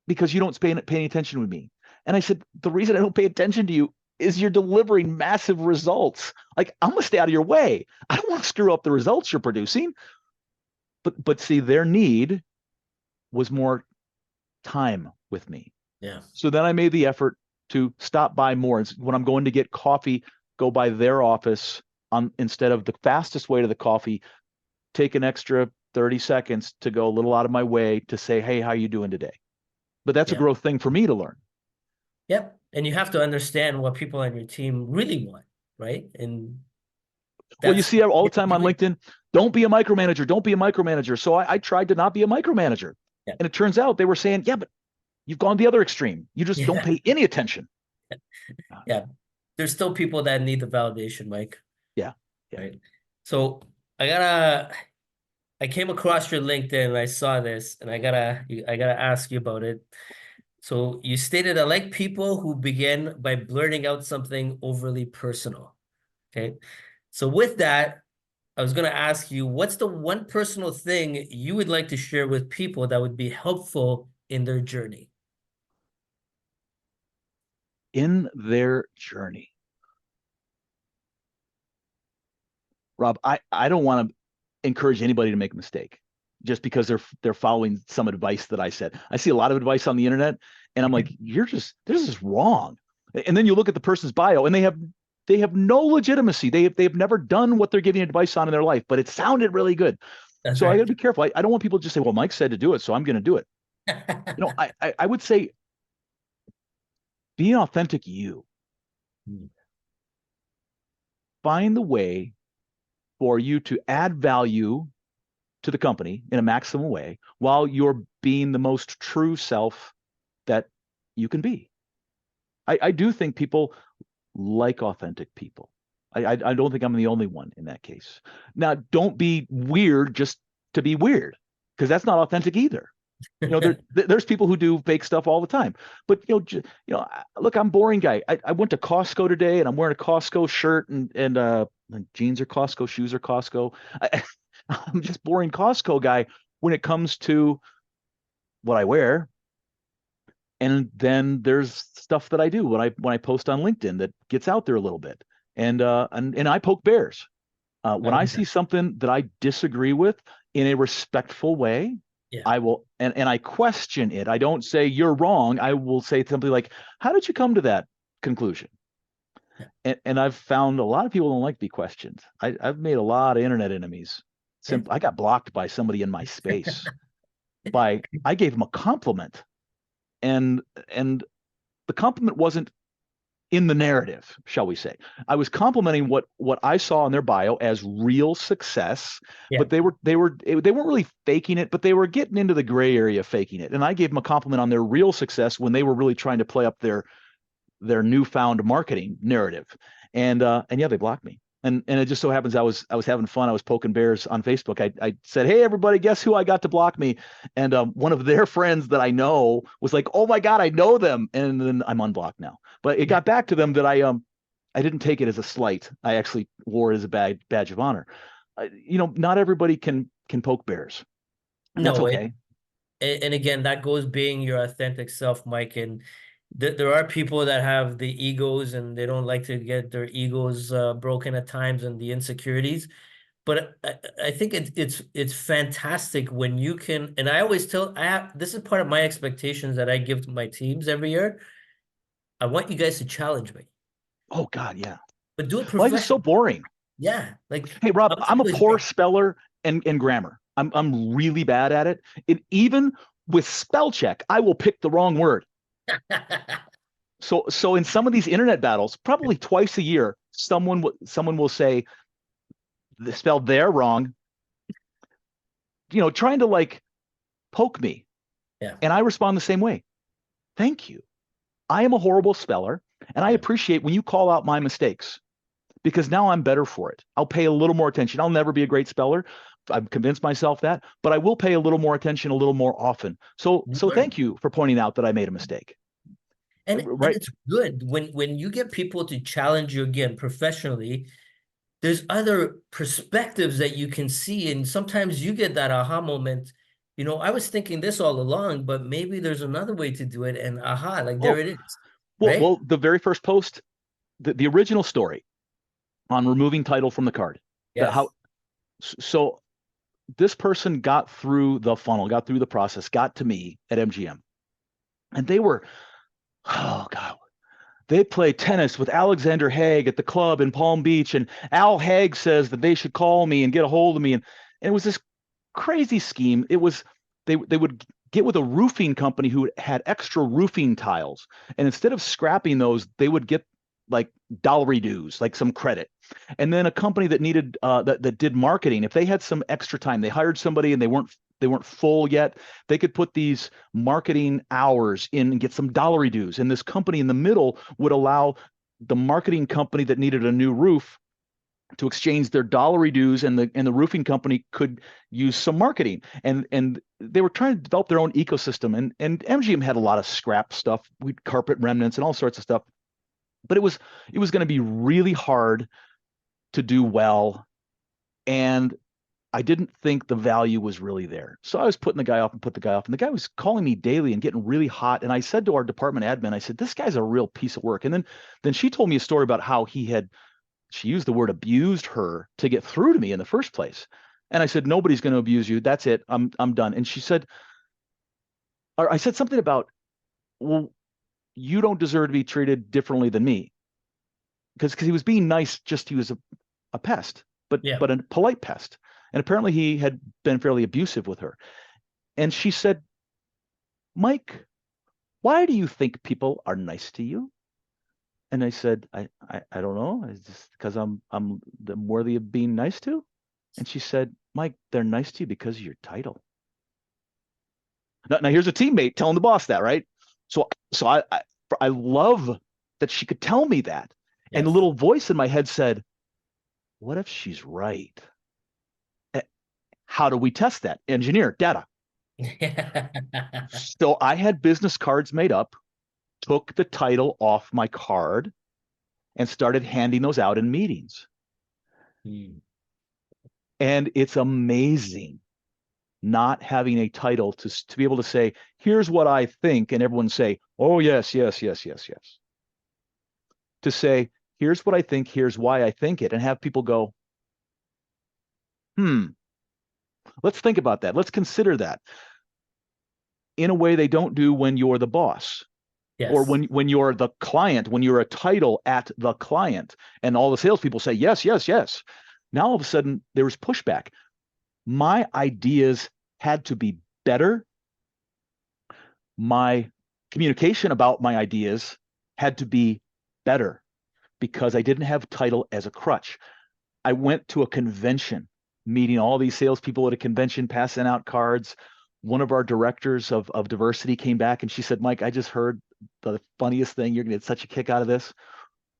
Speaker 1: because you don't pay any attention with me. And I said, the reason I don't pay attention to you is you're delivering massive results. Like, I'm going to stay out of your way. I don't want to screw up the results you're producing. But see, their need was more time with me.
Speaker 2: Yeah.
Speaker 1: So then I made the effort to stop by more. When I'm going to get coffee, go by their office instead of the fastest way to the coffee, take an extra 30 seconds to go a little out of my way to say, hey, how you doing today? But that's a growth thing for me to learn.
Speaker 2: Yep. And you have to understand what people on your team really want, right? And
Speaker 1: well, you see all the time on LinkedIn, don't be a micromanager, don't be a micromanager. So I tried to not be a micromanager. Yeah. And it turns out they were saying, yeah, but you've gone the other extreme. You just don't pay any attention.
Speaker 2: Yeah. there's still people that need the validation, Mike.
Speaker 1: Yeah.
Speaker 2: Right. So I came across your LinkedIn and I saw this, and I gotta ask you about it. So you stated, I like people who begin by blurting out something overly personal. Okay. So with that, I was going to ask you, what's the one personal thing you would like to share with people that would be helpful in their journey?
Speaker 1: In their journey. Rob, I don't want to encourage anybody to make a mistake just because they're following some advice that I said. I see a lot of advice on the internet and I'm like, this is wrong. And then you look at the person's bio and they have no legitimacy. They've never done what they're giving advice on in their life, but it sounded really good.
Speaker 2: That's
Speaker 1: So I
Speaker 2: right.
Speaker 1: got to be careful. I don't want people to just say, well, Mike said to do it, so I'm going to do it. I would say be an authentic you. Find the way for you to add value to the company in a maximum way while you're being the most true self that you can be. I do think people like authentic people. I don't think I'm the only one in that case. Now, don't be weird just to be weird, because that's not authentic either. There's people who do fake stuff all the time. But look, I'm a boring guy. I went to Costco today, and I'm wearing a Costco shirt, and jeans are Costco, shoes are Costco. I'm just boring Costco guy when it comes to what I wear. And then there's stuff that I do when I post on LinkedIn that gets out there a little bit, and I poke bears. When I see something that I disagree with in a respectful way,
Speaker 2: Yeah.
Speaker 1: I will, and I question it. I don't say you're wrong. I will say something like, how did you come to that conclusion? And I've found a lot of people don't like to be questioned. I've made a lot of internet enemies. I got blocked by somebody in my space I gave him a compliment, and the compliment wasn't in the narrative, shall we say. I was complimenting what I saw in their bio as real success, but they weren't really faking it, but they were getting into the gray area of faking it. And I gave them a compliment on their real success when they were really trying to play up their newfound marketing narrative. And yeah, they blocked me. And it just so happens I was having fun. I was poking bears on Facebook. I said, hey, everybody, guess who I got to block me? And one of their friends that I know was like, oh my God, I know them. And then I'm unblocked now. But it got back to them that I didn't take it as a slight. I actually wore it as a badge of honor. Not everybody can poke bears. And that's okay.
Speaker 2: And again, that goes being your authentic self, Mike. And there are people that have the egos and they don't like to get their egos broken at times, and the insecurities. But I think it's fantastic when you can. And I always tell, this is part of my expectations that I give to my teams every year. I want you guys to challenge me.
Speaker 1: Oh God, yeah.
Speaker 2: But do it
Speaker 1: professionally. Well, I'm just so boring.
Speaker 2: Yeah, like,
Speaker 1: hey Rob, I'm a poor speller and grammar. I'm really bad at it. And even with spell check, I will pick the wrong word. So in some of these internet battles, probably twice a year, someone will say the spell there wrong, trying to like poke me.
Speaker 2: Yeah.
Speaker 1: And I respond the same way. Thank you. I am a horrible speller, and I appreciate when you call out my mistakes, because now I'm better for it. I'll pay a little more attention. I'll never be a great speller. I've convinced myself that, but I will pay a little more attention a little more often. So thank you for pointing out that I made a mistake.
Speaker 2: And it's good when you get people to challenge you again professionally. There's other perspectives that you can see, and sometimes you get that aha moment. I was thinking this all along, but maybe there's another way to do it, and aha, like there it is. Right?
Speaker 1: Well, the very first post, the original story on removing title from the card.
Speaker 2: Yes.
Speaker 1: So this person got through the funnel, got through the process, got to me at MGM, and they were, oh God, they play tennis with Alexander Haig at the club in Palm Beach, and Al Haig says that they should call me and get a hold of me, and it was this crazy scheme. It was they would get with a roofing company who had extra roofing tiles, and instead of scrapping those, they would get like dollary dues, like some credit. And then a company that needed that did marketing, if they had some extra time, they hired somebody and they weren't full yet, they could put these marketing hours in and get some dollary dues. And this company in the middle would allow the marketing company that needed a new roof to exchange their dollary dues, and the roofing company could use some marketing, and they were trying to develop their own ecosystem, and MGM had a lot of scrap stuff, carpet remnants and all sorts of stuff, but it was going to be really hard to do well, and I didn't think the value was really there. So I was putting the guy off, and the guy was calling me daily and getting really hot. And I said to our department admin, I said, this guy's a real piece of work. And then she told me a story about how she used the word abused her to get through to me in the first place. And I said, nobody's going to abuse you. That's it. I'm done. And she said, or I said something about, well, you don't deserve to be treated differently than me. Because he was being nice, he was a pest, but a polite pest. And apparently he had been fairly abusive with her. And she said, Mike, why do you think people are nice to you? And I said, I don't know. It's just because I'm worthy of being nice to. And she said, Mike, they're nice to you because of your title. Now here's a teammate telling the boss that, right? So I love that she could tell me that. Yes. And the little voice in my head said, what if she's right? How do we test that? Engineer, data. So I had business cards made up, took the title off my card, and started handing those out in meetings. And it's amazing not having a title to be able to say, here's what I think, and everyone say, oh, yes, yes, yes, yes, yes. To say, here's what I think, here's why I think it, and have people go, let's think about that. Let's consider that, in a way they don't do when you're the boss. Yes. Or when you're the client, when you're a title at the client, and all the salespeople say, yes, yes, yes. Now all of a sudden there was pushback. My ideas had to be better. My communication about my ideas had to be better, because I didn't have title as a crutch. I went to a convention, meeting all these salespeople at a convention, passing out cards. One of our directors of diversity came back and she said, Mike, I just heard the funniest thing. You're going to get such a kick out of this.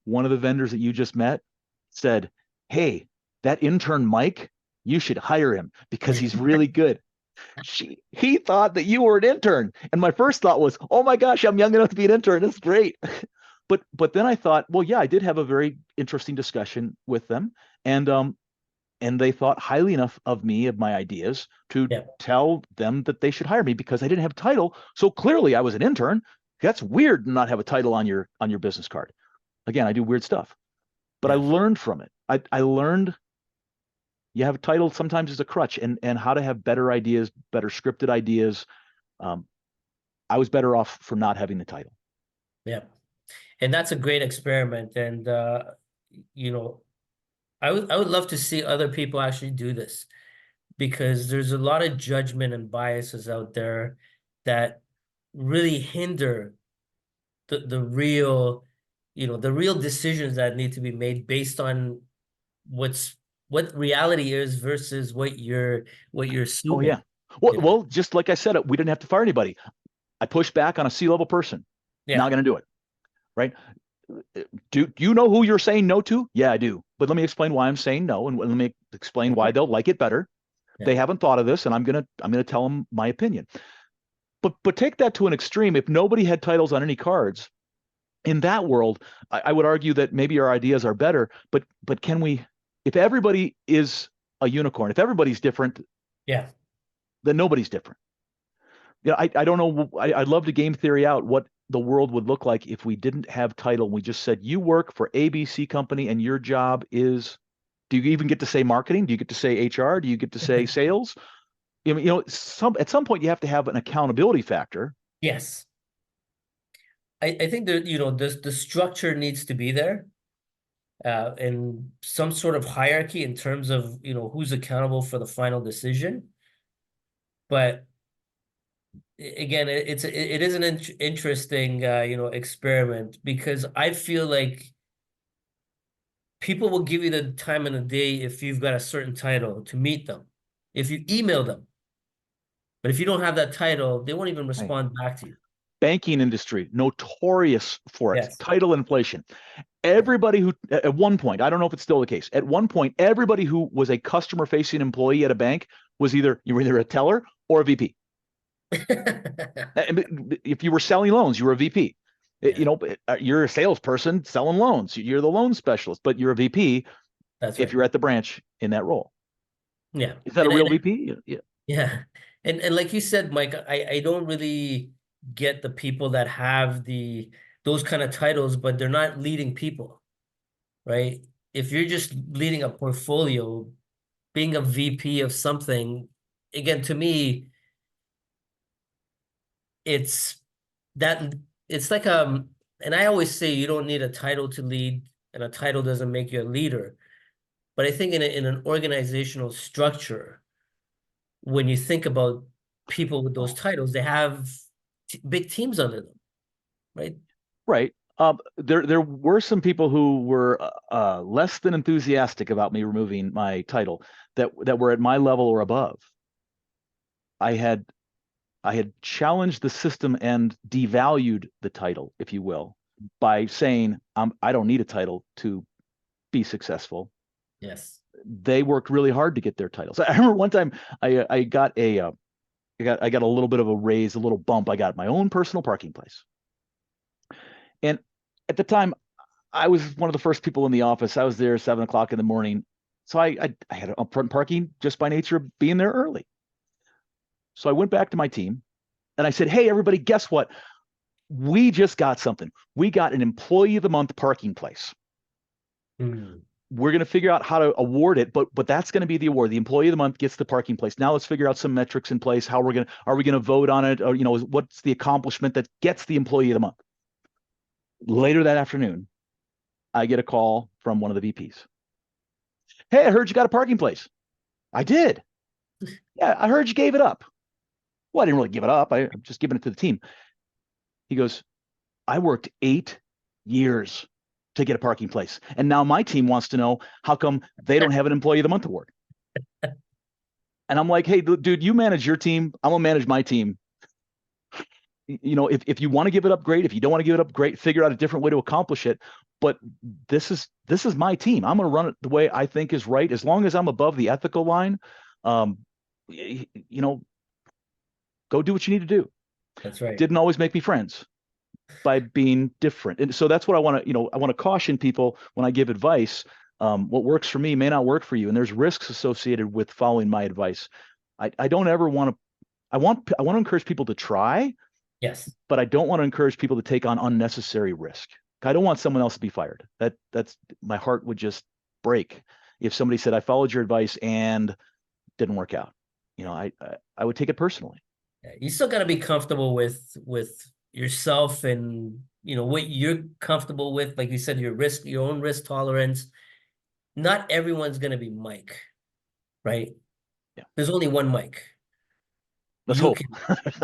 Speaker 1: One of the vendors that you just met said, hey, that intern Mike, you should hire him because he's really good. He thought that you were an intern. And my first thought was, oh my gosh, I'm young enough to be an intern. That's great. But then I thought, well, yeah, I did have a very interesting discussion with them. And they thought highly enough of me, of my ideas, to tell them that they should hire me because I didn't have a title. So clearly I was an intern. That's weird to not have a title on your business card. Again, I do weird stuff, but I learned from it. I learned you have a title sometimes as a crutch, and how to have better ideas, better scripted ideas. I was better off for not having the title.
Speaker 2: Yeah. And that's a great experiment. And, I would love to see other people actually do this, because there's a lot of judgment and biases out there that really hinder the real decisions that need to be made based on what reality is versus what you're assuming.
Speaker 1: Oh yeah. Well, just like I said, we didn't have to fire anybody. I pushed back on a C-level person. Not going to do it. Right? Do you know who you're saying no to? Yeah, I do. But let me explain why I'm saying no, and let me explain why they'll like it better. They haven't thought of this, and I'm gonna tell them my opinion. But take that to an extreme. If nobody had titles on any cards, in that world, I would argue that maybe our ideas are better. But can we? If everybody is a unicorn, if everybody's different, then nobody's different. I don't know. I'd love to game theory out what the world would look like if we didn't have title. We just said, you work for ABC company and your job is, do you even get to say marketing? Do you get to say HR? Do you get to say sales? At some point you have to have an accountability factor.
Speaker 2: Yes. I think that, the structure needs to be there, and some sort of hierarchy in terms of, who's accountable for the final decision. But again, it is an interesting, experiment, because I feel like people will give you the time of the day if you've got a certain title to meet them, if you email them. But if you don't have that title, they won't even respond back to you.
Speaker 1: Banking industry, notorious for it. Title inflation. Everybody who, at one point, I don't know if it's still the case, at one point, everybody who was a customer facing employee at a bank was you were either a teller or a VP. If you were selling loans, you were a VP.
Speaker 2: Yeah.
Speaker 1: You're a salesperson selling loans. You're the loan specialist, but you're a VP
Speaker 2: That's
Speaker 1: if
Speaker 2: right.
Speaker 1: you're at the branch in that role.
Speaker 2: Yeah.
Speaker 1: Is that a real VP? Yeah.
Speaker 2: Yeah. And like you said, Mike, I don't really get the people that have those kind of titles, but they're not leading people, right? If you're just leading a portfolio, being a VP of something, again, to me, it's that it's like and I always say you don't need a title to lead, and a title doesn't make you a leader. But I think in an organizational structure, when you think about people with those titles, they have big teams under them, right?
Speaker 1: Right. There were some people who were less than enthusiastic about me removing my title that were at my level or above. I had challenged the system and devalued the title, if you will, by saying I don't need a title to be successful.
Speaker 2: Yes.
Speaker 1: They worked really hard to get their titles. I remember one time I got a little bit of a raise, a little bump. I got my own personal parking place. And at the time, I was one of the first people in the office. I was there 7 o'clock in the morning. So I had upfront parking just by nature of being there early. So I went back to my team and I said, hey, everybody, guess what? We just got something. We got an employee of the month parking place. We're going to figure out how to award it, but that's going to be the award. The employee of the month gets the parking place. Now let's figure out some metrics in place. Are we going to vote on it? Or, what's the accomplishment that gets the employee of the month? Later that afternoon, I get a call from one of the VPs. Hey, I heard you got a parking place. I did. Yeah, I heard you gave it up. Well, I didn't really give it up. I'm just giving it to the team. He goes, I worked 8 years to get a parking place. And now my team wants to know how come they don't have an employee of the month award. And I'm like, hey, dude, you manage your team. I'm gonna manage my team. If you want to give it up, great. If you don't want to give it up, great. Figure out a different way to accomplish it. But this is my team. I'm gonna run it the way I think is right. As long as I'm above the ethical line, go do what you need to do.
Speaker 2: That's right.
Speaker 1: Didn't always make me friends by being different. And so that's what I want to caution people when I give advice. What works for me may not work for you. And there's risks associated with following my advice. I don't ever want to, I want to encourage people to try.
Speaker 2: Yes.
Speaker 1: But I don't want to encourage people to take on unnecessary risk. I don't want someone else to be fired. That's my heart would just break if somebody said, I followed your advice and didn't work out. I would take it personally.
Speaker 2: Yeah, you still got to be comfortable with yourself and what you're comfortable with. Like you said, your own risk tolerance. Not everyone's going to be Mike, right?
Speaker 1: Yeah.
Speaker 2: There's only one Mike.
Speaker 1: Let's hope.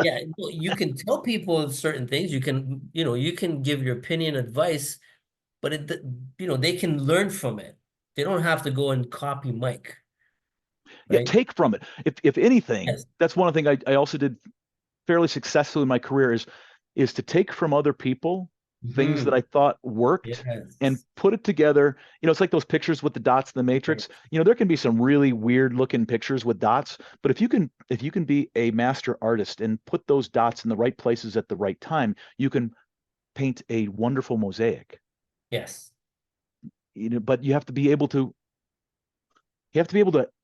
Speaker 2: Yeah, you can tell people certain things. You can give your opinion, advice, but they can learn from it. They don't have to go and copy Mike.
Speaker 1: Right? Yeah,
Speaker 2: take
Speaker 1: from it. If anything,
Speaker 2: yes.
Speaker 1: That's one thing I also did fairly successfully in my career is to take from other people things that I thought worked and put it together. It's like those pictures with the dots in the matrix. Right. There can be some really weird looking pictures with dots, but if you can be a master artist and put those dots in the right places at the right time, you can paint a wonderful mosaic.
Speaker 2: Yes.
Speaker 1: But you have to be able to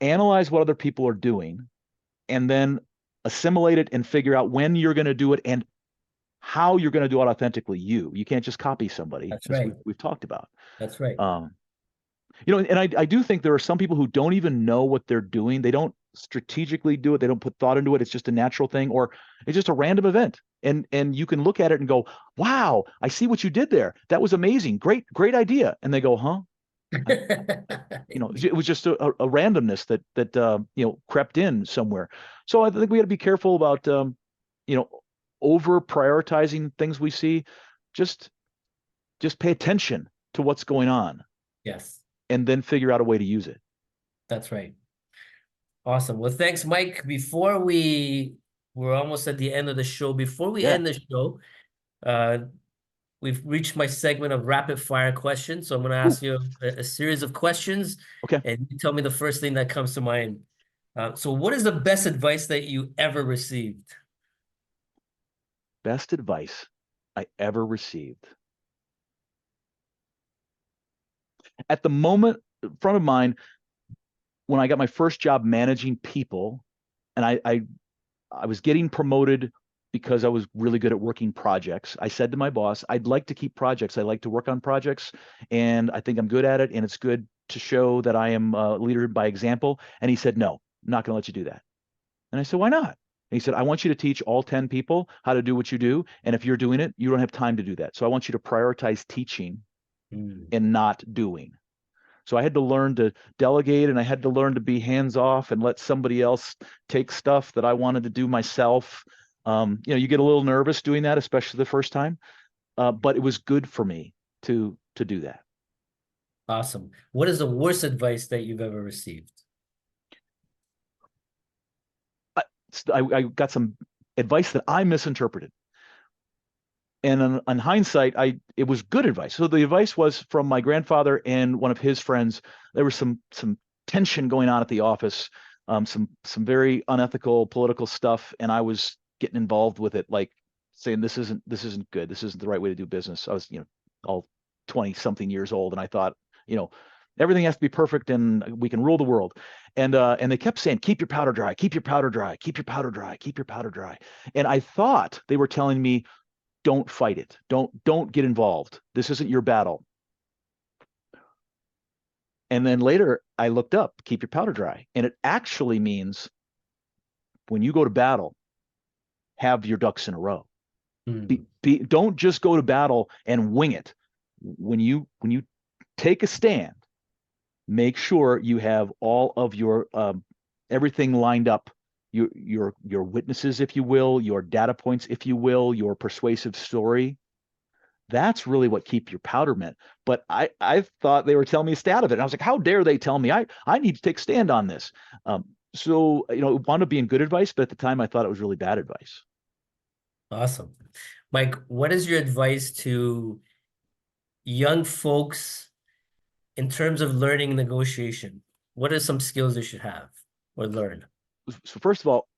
Speaker 1: analyze what other people are doing and then assimilate it and figure out when you're going to do it and how you're going to do it authentically. You can't just copy somebody.
Speaker 2: That's right.
Speaker 1: We've talked about.
Speaker 2: That's right.
Speaker 1: And I do think there are some people who don't even know what they're doing. They don't strategically do it. They don't put thought into it. It's just a natural thing, or it's just a random event. And you can look at it and go, wow, I see what you did there. That was amazing. Great idea. And they go, huh? It was just a randomness that crept in somewhere. So I think we got to be careful about over prioritizing things we see. Just pay attention to what's going on.
Speaker 2: Yes.
Speaker 1: And then figure out a way to use it.
Speaker 2: That's right. Awesome. Well, thanks, Mike. Before we're almost at the end of the show. Before we end the show, we've reached my segment of rapid fire questions. So I'm going to
Speaker 1: Ooh,
Speaker 2: ask you a series of questions,
Speaker 1: okay.
Speaker 2: and you tell me the first thing that comes to mind. So what is the best advice that you ever received?
Speaker 1: Best advice I ever received. At the moment, front of mind, when I got my first job managing people, and I was getting promoted because I was really good at working projects. I said to my boss, I'd like to keep projects. I like to work on projects, and I think I'm good at it, and it's good to show that I am a leader by example. And he said, no, I'm not going to let you do that. And I said, why not? And he said, I want you to teach all 10 people how to do what you do. And if you're doing it, you don't have time to do that. So I want you to prioritize teaching and not doing. So I had to learn to delegate, and I had to learn to be hands off and let somebody else take stuff that I wanted to do myself. You get a little nervous doing that, especially the first time, but it was good for me to do that.
Speaker 2: Awesome. What is the worst advice that you've ever received?
Speaker 1: I got some advice that I misinterpreted. And on hindsight, it was good advice. So the advice was from my grandfather and one of his friends. There was some tension going on at the office, some very unethical political stuff, and I was getting involved with it, like saying this isn't good. This isn't the right way to do business. I was all 20 something years old, and I thought everything has to be perfect and we can rule the world. And they kept saying, keep your powder dry, keep your powder dry, keep your powder dry, keep your powder dry. And I thought they were telling me, don't fight it. Don't get involved. This isn't your battle. And then later I looked up, keep your powder dry. And it actually means when you go to battle, have your ducks in a row. Don't just go to battle and wing it. When you take a stand, make sure you have all of your everything lined up. Your witnesses, if you will, your data points, if you will, your persuasive story. That's really what keep your powder meant. But I thought they were telling me to stay out of it. And I was like, how dare they tell me I need to take a stand on this? So it wound up being good advice, but at the time I thought it was really bad advice.
Speaker 2: Awesome. Mike, what is your advice to young folks in terms of learning negotiation? What are some skills they should have or learn?
Speaker 1: So first of all,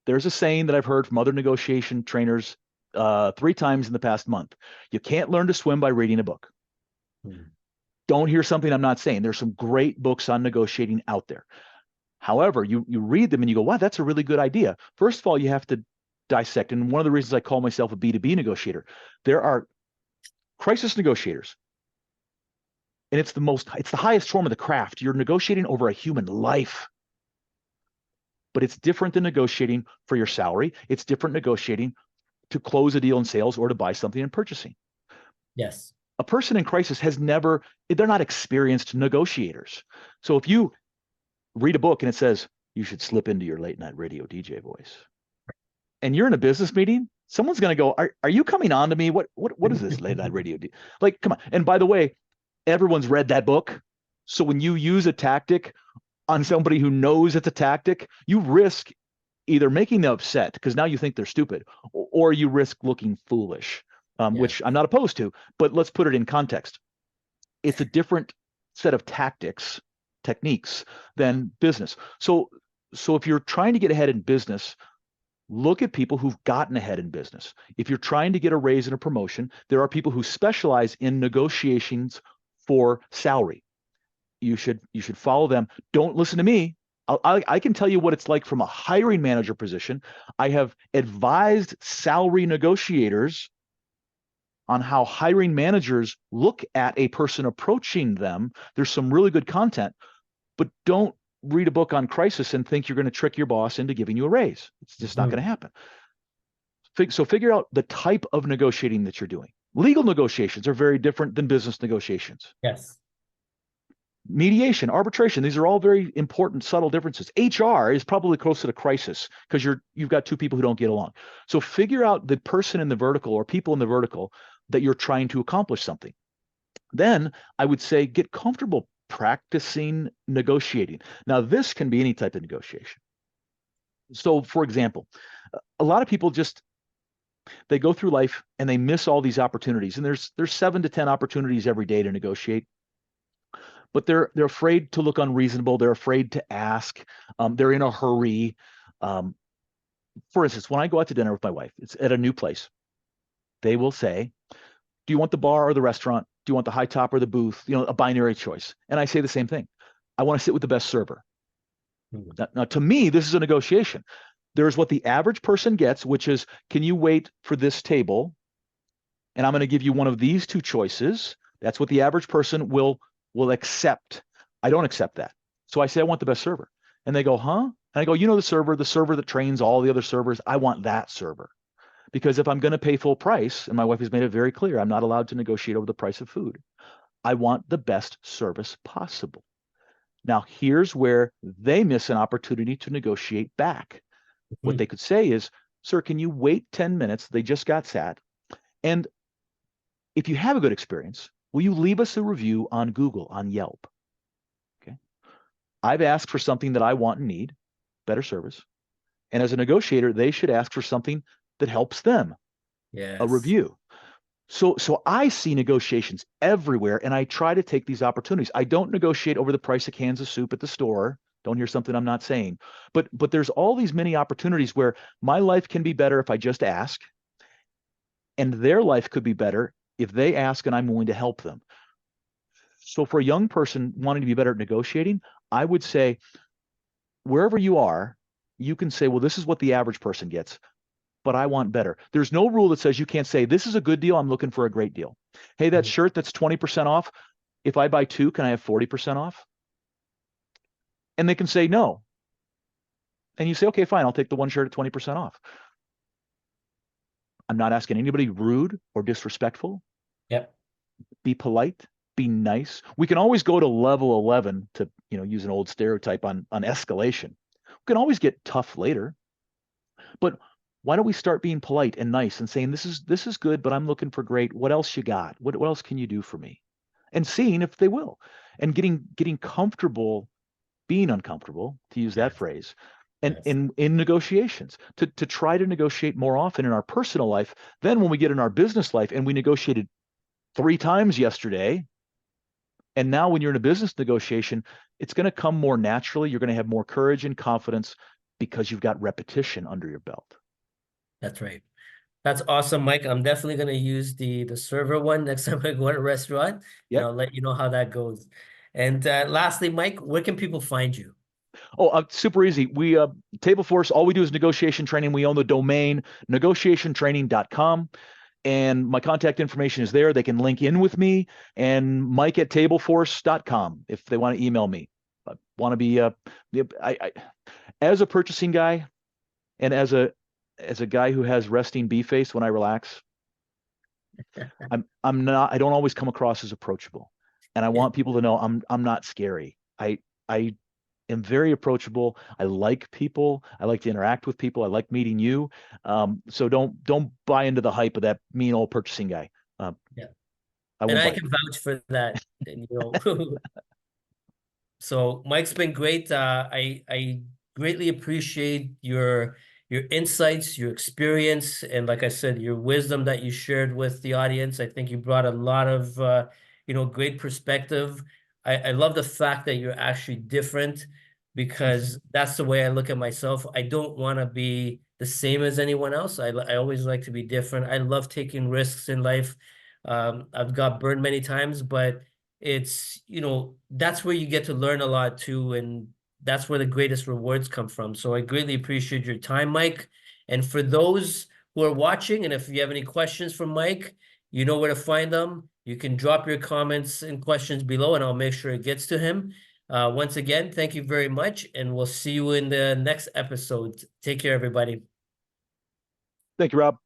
Speaker 1: there's a saying that I've heard from other negotiation trainers 3 times in the past month. You can't learn to swim by reading a book. Don't hear something I'm not saying. There's some great books on negotiating out there. However, you read them and you go, wow, that's a really good idea. First of all, you have to dissect. And one of the reasons I call myself a B2B negotiator, there are crisis negotiators. And it's the highest form of the craft. You're negotiating over a human life. But it's different than negotiating for your salary. It's different negotiating to close a deal in sales or to buy something in purchasing.
Speaker 2: Yes.
Speaker 1: A person in crisis they're not experienced negotiators. So if you read a book and it says, you should slip into your late night radio DJ voice, and you're in a business meeting, someone's going to go, are you coming on to me? What is this late night radio? Like, come on. And by the way, everyone's read that book. So when you use a tactic on somebody who knows it's a tactic, you risk either making them upset because now you think they're stupid, or you risk looking foolish, which I'm not opposed to, but let's put it in context. It's a different set of techniques than business. So if you're trying to get ahead in business, look at people who've gotten ahead in business. If you're trying to get a raise and a promotion, there are people who specialize in negotiations for salary. You should follow them. Don't listen to me. I can tell you what it's like from a hiring manager position. I have advised salary negotiators on how hiring managers look at a person approaching them. There's some really good content, but don't read a book on crisis and think you're going to trick your boss into giving you a raise. It's just not going to happen. So figure out the type of negotiating that you're doing. Legal negotiations are very different than business negotiations.
Speaker 2: Yes.
Speaker 1: Mediation, arbitration, these are all very important, subtle differences. HR is probably closer to crisis because you've got 2 people who don't get along. So figure out the person in the vertical or people in the vertical that you're trying to accomplish something. Then I would say get comfortable practicing negotiating. Now, this can be any type of negotiation. So, for example, a lot of people just they go through life and they miss all these opportunities. And there's 7 to 10 opportunities every day to negotiate. But they're afraid to look unreasonable. They're afraid to ask. They're in a hurry. For instance, when I go out to dinner with my wife, it's at a new place. They will say, do you want the bar or the restaurant? Do you want the high top or the booth? A binary choice. And I say the same thing. I want to sit with the best server. Now, to me, this is a negotiation. There's what the average person gets, which is, can you wait for this table? And I'm going to give you one of these 2 choices. That's what the average person will accept. I don't accept that. So I say, I want the best server. And they go, huh? And I go, the server that trains all the other servers, I want that server. Because if I'm going to pay full price, and my wife has made it very clear, I'm not allowed to negotiate over the price of food. I want the best service possible. Now, here's where they miss an opportunity to negotiate back. What they could say is, sir, can you wait 10 minutes? They just got sat. And if you have a good experience, will you leave us a review on Google, on Yelp? Okay. I've asked for something that I want and need, better service. And as a negotiator, they should ask for something that helps them, a review. So I see negotiations everywhere, and I try to take these opportunities. I don't negotiate over the price of cans of soup at the store. Don't hear something I'm not saying. But there's all these many opportunities where my life can be better if I just ask, and their life could be better if they ask and I'm willing to help them. So for a young person wanting to be better at negotiating, I would say, wherever you are, you can say, well, this is what the average person gets, but I want better. There's no rule that says you can't say, this is a good deal, I'm looking for a great deal. Hey, that shirt that's 20% off, if I buy 2, can I have 40% off? And they can say no. And you say, okay, fine, I'll take the one shirt at 20% off. I'm not asking anybody rude or disrespectful.
Speaker 2: Yep.
Speaker 1: Be polite, be nice. We can always go to level 11 to, use an old stereotype on escalation. We can always get tough later. But why don't we start being polite and nice and saying, this is good, but I'm looking for great. What else you got? What else can you do for me? And seeing if they will. And getting comfortable being uncomfortable, to use that phrase, and in negotiations, to try to negotiate more often in our personal life than when we get in our business life. And we negotiated 3 times yesterday. And now when you're in a business negotiation, it's going to come more naturally. You're going to have more courage and confidence because you've got repetition under your belt.
Speaker 2: That's right. That's awesome, Mike. I'm definitely going to use the server one next time I go to a restaurant.
Speaker 1: Yep.
Speaker 2: And I'll let you know how that goes. And lastly, Mike, where can people find you?
Speaker 1: Oh, super easy. We Table Force, all we do is negotiation training. We own the domain negotiationtraining.com. And my contact information is there. They can link in with me, and mike@tableforce.com if they want to email me. I want to be as a purchasing guy and as a guy who has resting bee face when I relax, I don't always come across as approachable. And I want people to know I'm not scary. I am very approachable. I like people. I like to interact with people. I like meeting you. So don't buy into the hype of that mean old purchasing guy.
Speaker 2: I can vouch for that. So Mike's been great. I greatly appreciate your insights, your experience, and like I said, your wisdom that you shared with the audience. I think you brought a lot of great perspective. I love the fact that you're actually different, because that's the way I look at myself. I don't want to be the same as anyone else. I always like to be different. I love taking risks in life. I've got burned many times, but it's, that's where you get to learn a lot too. And that's where the greatest rewards come from. So I greatly appreciate your time, Mike. And for those who are watching, and if you have any questions for Mike, you know where to find them. You can drop your comments and questions below, and I'll make sure it gets to him. Once again, thank you very much, and we'll see you in the next episode. Take care, everybody.
Speaker 1: Thank you, Rob.